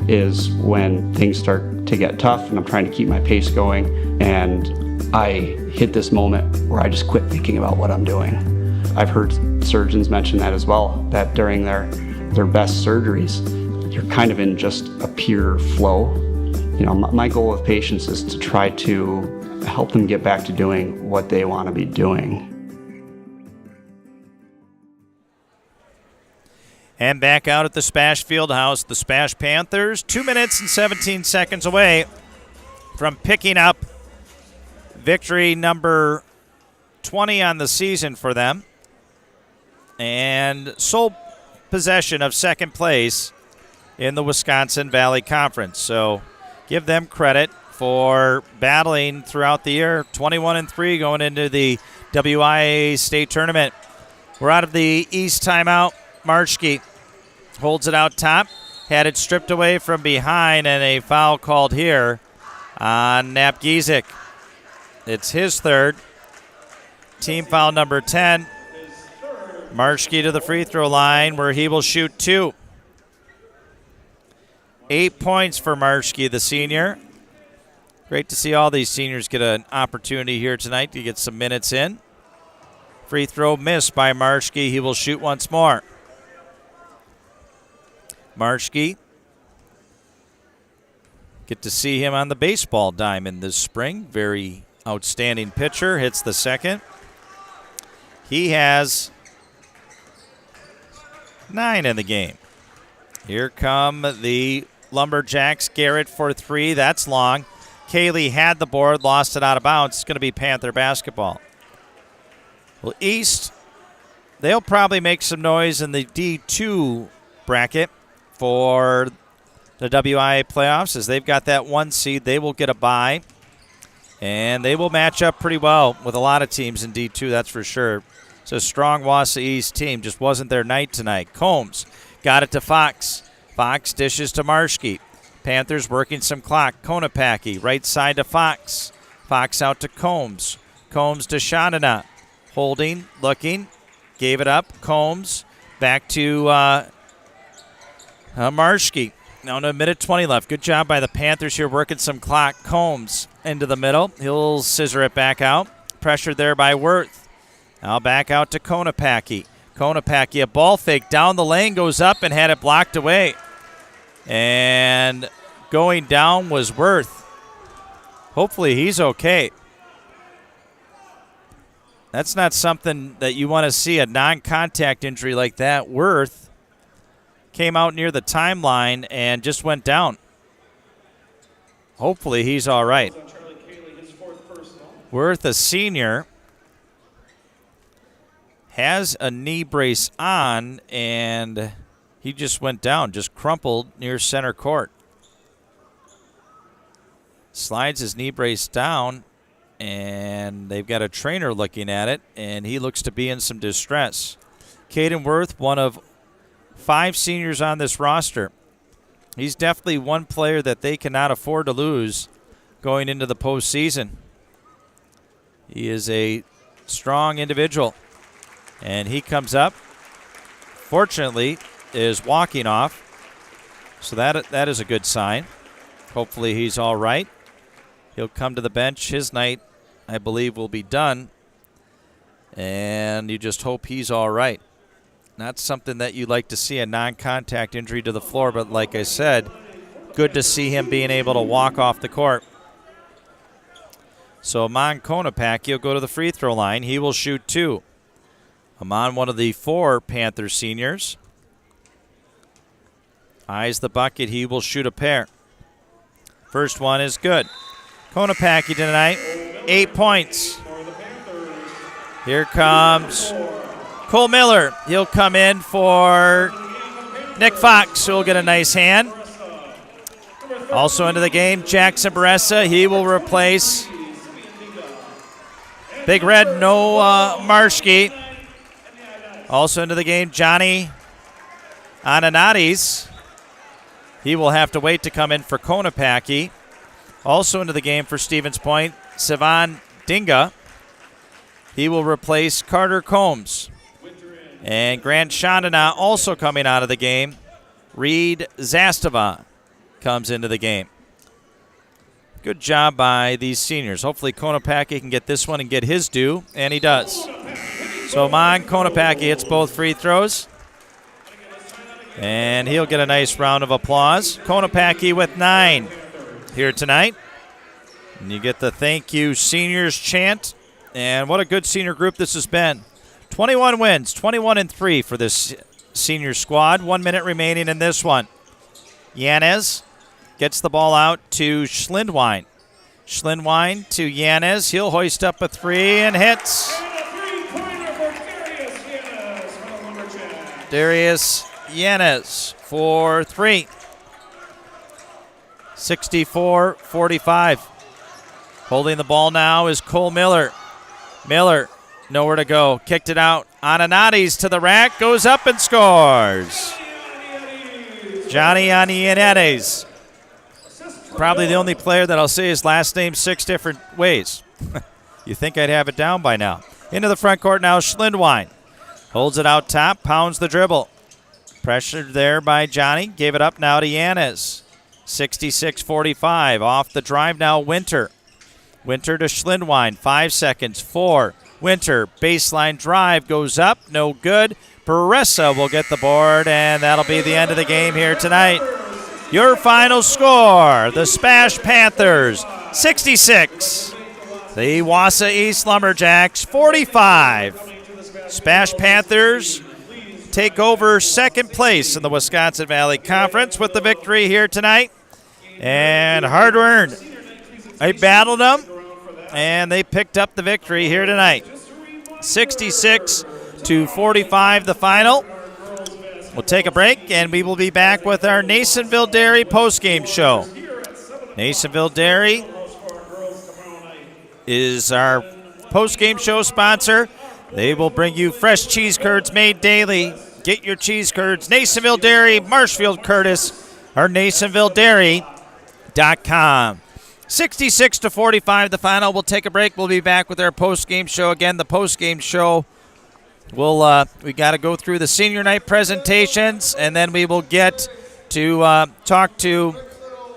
is when things start to get tough and I'm trying to keep my pace going, and I hit this moment where I just quit thinking about what I'm doing. I've heard surgeons mention that as well, that during their best surgeries, you're kind of in just a pure flow. You know, my goal with patients is to try to help them get back to doing what they want to be doing. And back out at the SPASH Fieldhouse, the SPASH Panthers, 2 minutes and 17 seconds away from picking up victory number 20 on the season for them, and sole possession of second place in the Wisconsin Valley Conference. So give them credit for battling throughout the year. 21-3 going into the WIAA state tournament. We're out of the East timeout. Marshke holds it out top, had it stripped away from behind, and a foul called here on Nap Gizik. It's his third. Team foul number 10. Marshke to the free throw line where he will shoot 2. 8 points for Marshke, the senior. Great to see all these seniors get an opportunity here tonight to get some minutes in. Free throw missed by Marshke. He will shoot once more. Marshke, get to see him on the baseball diamond this spring. Very outstanding pitcher. Hits the second. He has 9 in the game. Here come the Lumberjacks. Garrett for 3. That's long. Cayley had the board, lost it out of bounds. It's going to be Panther basketball. Well, East, they'll probably make some noise in the D2 bracket for the WIA playoffs, as they've got that 1 seed. They will get a bye, and they will match up pretty well with a lot of teams in D2, that's for sure. It's a strong Wausau East team. Just wasn't their night tonight. Combs got it to Fox. Fox dishes to Marshke. Panthers working some clock. Konopacki right side to Fox. Fox out to Combs. Combs to Shanana. Holding, looking, gave it up. Combs back to Marshke. Now a minute 20 left. Good job by the Panthers here working some clock. Combs into the middle. He'll scissor it back out. Pressured there by Worth. Now back out to Konopacki. Konopacki, a ball fake down the lane, goes up and had it blocked away. And going down was Worth. Hopefully he's okay. That's not something that you want to see, a non-contact injury like that. Worth came out near the timeline and just went down. Hopefully he's all right. Worth, a senior. has a knee brace on, and he just went down, just crumpled near center court. Slides his knee brace down, and they've got a trainer looking at it, and he looks to be in some distress. Caden Worth, one of 5 seniors on this roster. He's definitely one player that they cannot afford to lose going into the postseason. He is a strong individual, and he comes up. Fortunately, is walking off, so that is a good sign. Hopefully he's all right. He'll come to the bench. His night, I believe, will be done, and you just hope he's all right. Not something that you like to see, a non-contact injury to the floor, but like I said, good to see him being able to walk off the court. So Amon Konopacki will go to the free throw line. He will shoot 2. Amon, one of the 4 Panthers seniors. Eyes the bucket. He will shoot a pair. First one is good. Konopacki tonight, 8 points. Here comes Cole Miller. He'll come in for Nick Fox, who will get a nice hand. Also into the game, Jackson Baressa. He will replace Big Red, no Marshke. Also into the game, Johnny Ananades. He will have to wait to come in for Konopacki. Also into the game for Stevens Point, Sivan Dinga. He will replace Carter Combs. And Grand Chandana also coming out of the game. Reed Zastava comes into the game. Good job by these seniors. Hopefully Konopacki can get this one and get his due, and he does. So Amon Konopacki hits both free throws, and he'll get a nice round of applause. Konopacki with 9 here tonight. And you get the thank you seniors chant, and what a good senior group this has been. 21 wins, 21-3 for this senior squad. 1 minute remaining in this one. Yanez gets the ball out to Schlindwein. Schlindwein to Yanez. He'll hoist up a 3 and hits. Darius Yanez for 3. 64-45. Holding the ball now is Cole Miller. Miller, nowhere to go. Kicked it out. Ananades to the rack. Goes up and scores. Johnny Anianades. Probably the only player that I'll say his last name 6 different ways. You think I'd have it down by now. Into the front court now, Schlindwein. Holds it out top, pounds the dribble. Pressured there by Johnny. Gave it up now to Yanez. 66-45. Off the drive now, Winter. Winter to Schlindwein. 5 seconds. 4. Winter. Baseline drive goes up. No good. Baressa will get the board, and that'll be the end of the game here tonight. Your final score, the SPASH Panthers, 66. The Wausau East Lumberjacks, 45. SPASH Panthers take over second place in the Wisconsin Valley Conference with the victory here tonight. And hard-earned. They battled them, and they picked up the victory here tonight. 66-45 the final. We'll take a break, and we will be back with our Nasonville Dairy postgame show. Nasonville Dairy is our postgame show sponsor. They will bring you fresh cheese curds made daily. Get your cheese curds, Nasonville Dairy, Marshfield Curtis, or NasonvilleDairy.com. 66-45 the final. We'll take a break. We'll be back with our postgame show. Again, the postgame show, we got to go through the senior night presentations, and then we will get to talk to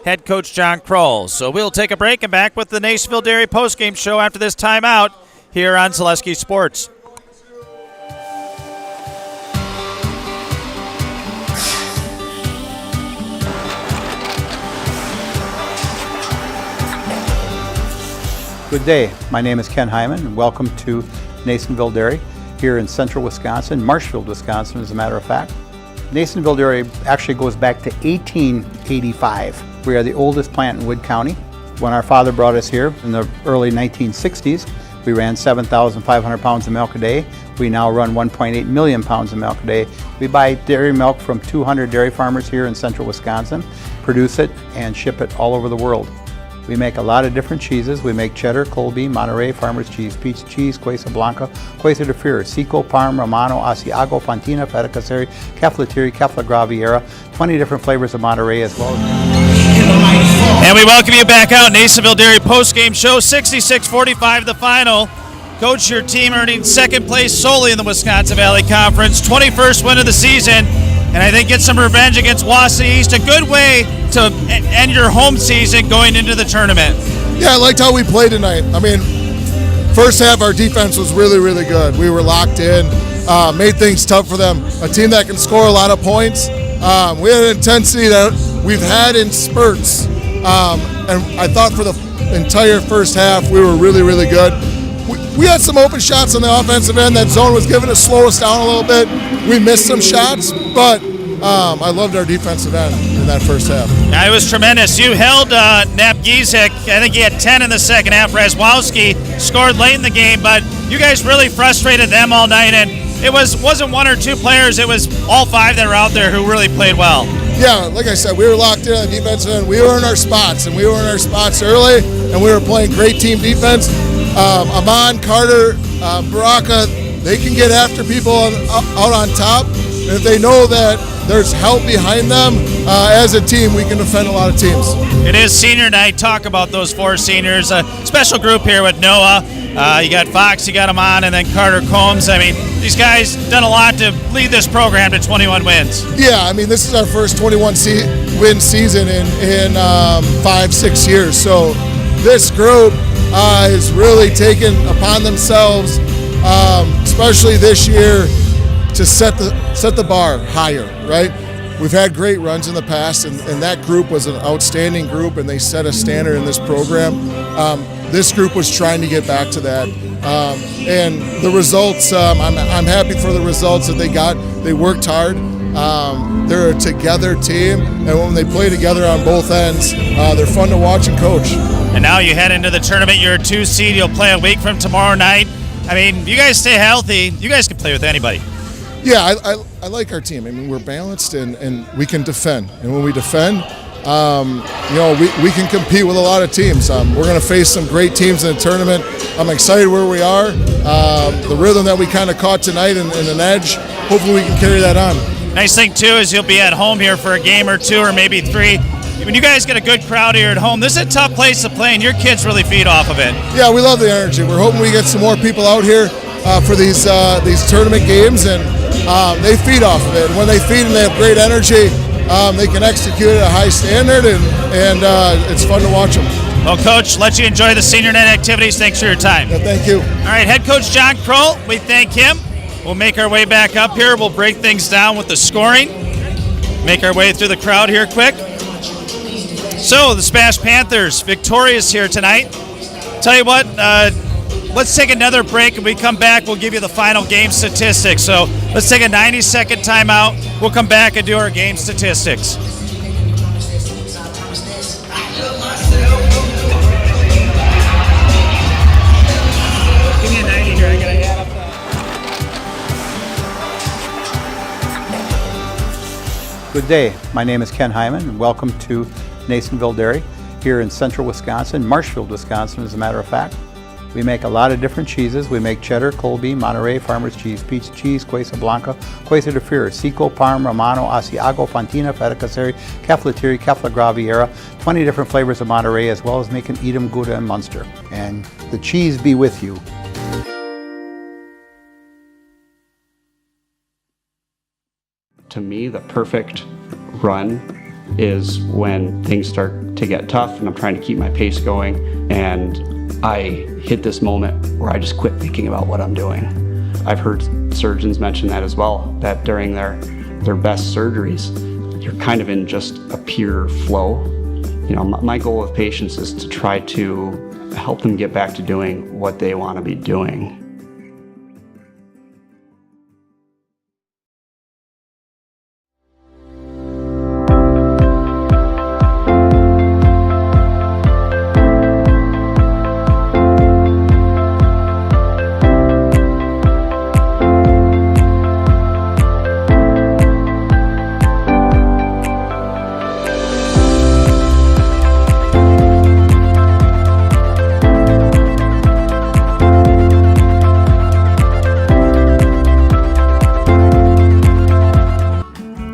head coach John Kroll. So we'll take a break and back with the Nasonville Dairy postgame show after this timeout here on Zaleski Sports. Good day. My name is Ken Hyman, and welcome to Nasonville Dairy here in central Wisconsin, Marshfield, Wisconsin, as a matter of fact. Nasonville Dairy actually goes back to 1885. We are the oldest plant in Wood County. When our father brought us here in the early 1960s, We ran 7,500 pounds of milk a day. We now run 1.8 million pounds of milk a day. We buy dairy milk from 200 dairy farmers here in central Wisconsin, produce it, and ship it all over the world. We make a lot of different cheeses. We make cheddar, Colby, Monterey, Farmer's Cheese, Peach Cheese, Quesa Blanca, Quesa de Fear, Seco, Parm, Romano, Asiago, Fontina, Feta Caseri, Cafflatiri, Caffla Graviera, 20 different flavors of Monterey as well. And we welcome you back out. Nasonville Dairy postgame show, 66-45 the final. Coach, your team earning second place solely in the Wisconsin Valley Conference, 21st win of the season, and I think get some revenge against Wausau East. A good way to end your home season going into the tournament. Yeah, I liked how we played tonight. I mean, first half our defense was really, really good. We were locked in, made things tough for them. A team that can score a lot of points. We had an intensity that we've had in spurts. And I thought for the entire first half we were really, really good. We had some open shots on the offensive end. That zone was giving us, slow us down a little bit. We missed some shots, but I loved our defensive end in that first half. Yeah, it was tremendous. You held Nap Giesek. I think he had 10 in the second half. Razwowski scored late in the game, but you guys really frustrated them all night, and it wasn't one or two players. It was all five that were out there who really played well. Yeah, like I said, we were locked in on the defensive end. We were in our spots, and we were in our spots early, and we were playing great team defense. Amon, Carter, Baraka, they can get after people out on top. And if they know that there's help behind them, as a team, we can defend a lot of teams. It is senior night. Talk about those four seniors. A special group here with Noah. You got Fox, you got Amon, and then Carter Combs. I mean, these guys done a lot to lead this program to 21 wins. Yeah, I mean, this is our first 21-win season in 5-6 years. So this group has really taken upon themselves, especially this year, to set the bar higher, right? We've had great runs in the past, and that group was an outstanding group, and they set a standard in this program. This group was trying to get back to that, and the results, I'm happy for the results that they got. They worked hard. They're a together team, and when they play together on both ends, they're fun to watch and coach. And now you head into the tournament. You're a 2 seed. You'll play a week from tomorrow night. I mean, if you guys stay healthy, you guys can play with anybody. Yeah, I like our team. I mean, we're balanced and we can defend. And when we defend, we can compete with a lot of teams. We're going to face some great teams in the tournament. I'm excited where we are. The rhythm that we kind of caught tonight and an edge, hopefully we can carry that on. Nice thing, too, is you'll be at home here for a game or two or maybe 3. When you guys get a good crowd here at home, this is a tough place to play, and your kids really feed off of it. Yeah, we love the energy. We're hoping we get some more people out here for these tournament games, and they feed off of it. And when they feed and they have great energy, they can execute at a high standard, and it's fun to watch them. Well, Coach, let you enjoy the senior night activities. Thanks for your time. Yeah, thank you. All right, head coach John Kroll, we thank him. We'll make our way back up here. We'll break things down with the scoring. Make our way through the crowd here quick. So, the SPASH Panthers victorious here tonight. Tell you what, let's take another break, and we come back, we'll give you the final game statistics. So let's take a 90-second timeout. We'll come back and do our game statistics. Give me a 90 here. I gotta add up that. Good day. My name is Ken Hyman, and welcome to Nasonville Dairy here in central Wisconsin, Marshfield, Wisconsin, as a matter of fact. We make a lot of different cheeses. We make cheddar, Colby, Monterey, Farmer's Cheese, Peach Cheese, Quesa Blanca, Quesa de Fear, Seco, Parm, Romano, Asiago, Fontina, Feta Caseri, Cafflatiri, Caffla Graviera, 20 different flavors of Monterey, as well as making Edam, Gouda, and Munster. And the cheese be with you. To me, the perfect run is when things start to get tough and I'm trying to keep my pace going, and I hit this moment where I just quit thinking about what I'm doing. I've heard surgeons mention that as well, that during their best surgeries, you're kind of in just a pure flow. You know, my goal with patients is to try to help them get back to doing what they want to be doing.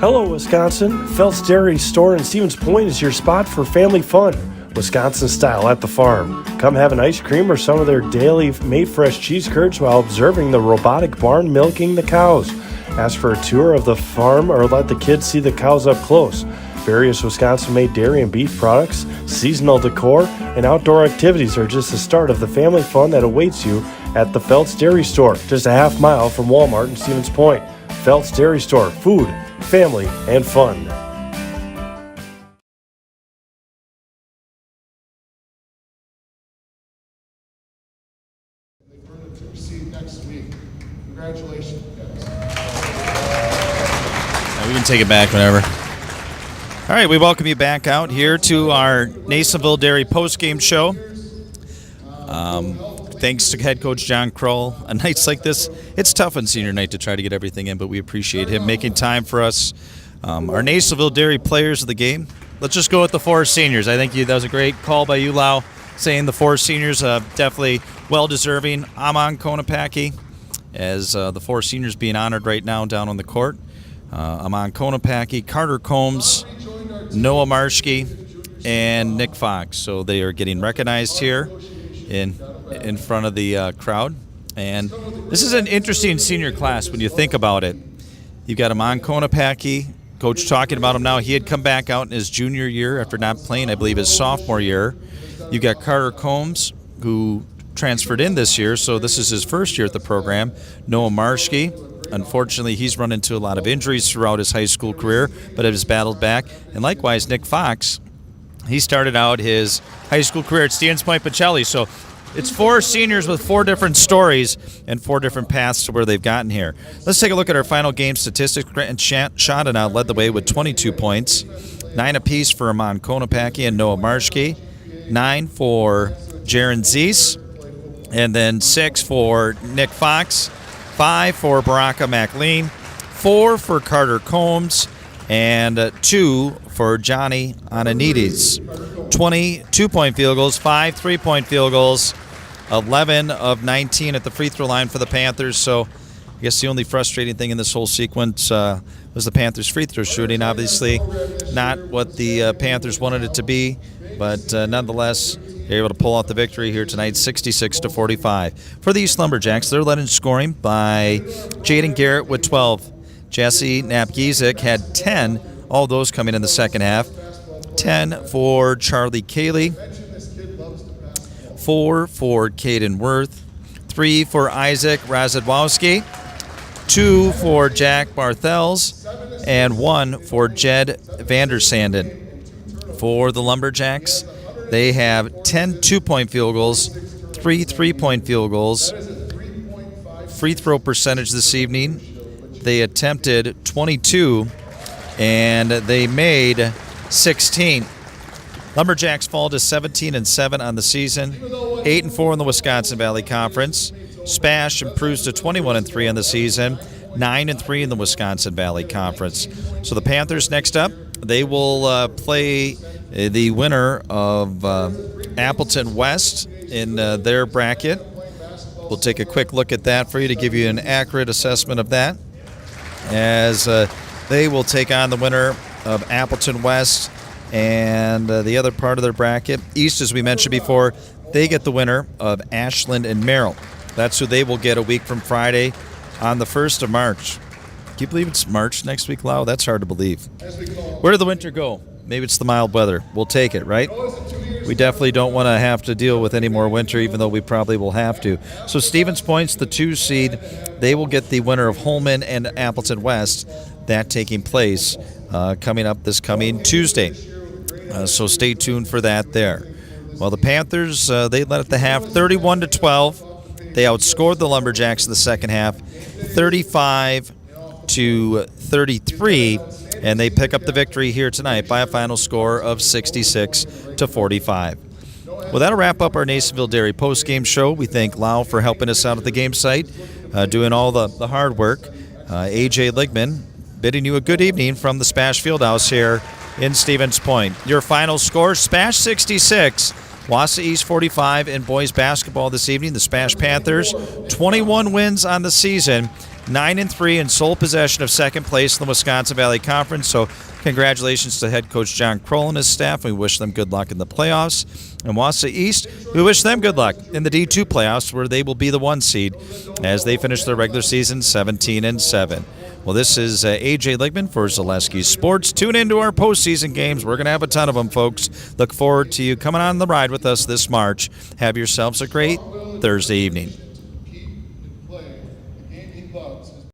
Hello, Wisconsin. Phelps Dairy Store in Stevens Point is your spot for family fun. Wisconsin style at the farm. Come have an ice cream or some of their daily made fresh cheese curds while observing the robotic barn milking the cows. Ask for a tour of the farm or let the kids see the cows up close. Various Wisconsin-made dairy and beef products, seasonal decor, and outdoor activities are just the start of the family fun that awaits you at the Phelps Dairy Store, just a half mile from Walmart in Stevens Point. Phelps Dairy Store, food, family, and fun. Next week. Congratulations, guys. We can take it back whenever. All right, we welcome you back out here to our Nasonville Dairy postgame show. Thanks to head coach John Kroll. On nights like this, it's tough on senior night to try to get everything in, but we appreciate him making time for us. Our Nasonville Dairy players of the game. Let's just go with the 4 seniors. I think that was a great call by you, Lau, saying the 4 seniors definitely well-deserving. Amon Konopaki, as the 4 seniors being honored right now down on the court. Amon Konopaki, Carter Combs, Noah Marshke, and Nick Fox. So they are getting recognized here in front of the crowd. And this is an interesting senior class when you think about it. You've got Amon Konopaki, coach talking about him now. He had come back out in his junior year after not playing, I believe, his sophomore year. You've got Carter Combs, who transferred in this year, so this is his first year at the program. Noah Marshke, unfortunately, he's run into a lot of injuries throughout his high school career, but has battled back. And likewise, Nick Fox, he started out his high school career at Stevens Point Pacelli. So it's 4 seniors with 4 different stories and 4 different paths to where they've gotten here. Let's take a look at our final game statistics. Grant Schottenau led the way with 22 points, 9 apiece for Amon Konopaki and Noah Marshke, 9 for Jaron Zeese, and then 6 for Nick Fox, 5 for Baraka McLean, 4 for Carter Combs, and 2 for Johnny Ananides. 20 2-point field goals, 5 3-point field goals, 11 of 19 at the free throw line for the Panthers. So I guess the only frustrating thing in this whole sequence was the Panthers' free throw shooting. Obviously not what the Panthers wanted it to be, but nonetheless, they're able to pull out the victory here tonight, 66-45. For the East Lumberjacks, they're led in scoring by Jaden Garrett with 12. Jesse Knapp-Giesick had 10, all those coming in the second half. 10 for Charlie Cayley, 4 for Caden Worth, 3 for Isaac Razadwowski, 2 for Jack Barthels, and 1 for Jed Vandersanden. For the Lumberjacks, they have 10 2-point field goals, 3 3-point field goals. Free throw percentage this evening, they attempted 22, and they made 16. Lumberjacks fall to 17-7 on the season, 8-4 in the Wisconsin Valley Conference. SPASH improves to 21-3 on the season, 9-3 in the Wisconsin Valley Conference. So the Panthers next up, they will play the winner of Appleton West in their bracket. We'll take a quick look at that for you to give you an accurate assessment of that, as they will take on the winner of Appleton West and the other part of their bracket. East, as we mentioned before, they get the winner of Ashland and Merrill. That's who they will get a week from Friday on the 1st of March. Can you believe it's March next week, Lau? That's hard to believe. Where did the winter go? Maybe it's the mild weather. We'll take it, right? We definitely don't want to have to deal with any more winter, even though we probably will have to. So Stevens Point's the 2 seed. They will get the winner of Holman and Appleton West. That taking place coming up this coming Tuesday. So stay tuned for that there. Well, the Panthers, they led at the half 31-12. They outscored the Lumberjacks in the second half 35-33, and they pick up the victory here tonight by a final score of 66-45. Well, that'll wrap up our Nasonville Dairy postgame show. We thank Lau for helping us out at the game site, doing all the hard work. AJ Ligman bidding you a good evening from the SPASH Fieldhouse here in Stevens Point. Your final score, SPASH 66, Wausau East 45 in boys basketball this evening. The SPASH Panthers, 21 wins on the season, 9-3 in sole possession of second place in the Wisconsin Valley Conference. So congratulations to head coach John Kroll and his staff. We wish them good luck in the playoffs. And Wausau East, we wish them good luck in the D2 playoffs, where they will be the 1 seed as they finish their regular season 17-7. Well, this is A.J. Ligman for Zaleski Sports. Tune into our postseason games. We're going to have a ton of them, folks. Look forward to you coming on the ride with us this March. Have yourselves a great Thursday evening. The game he loves is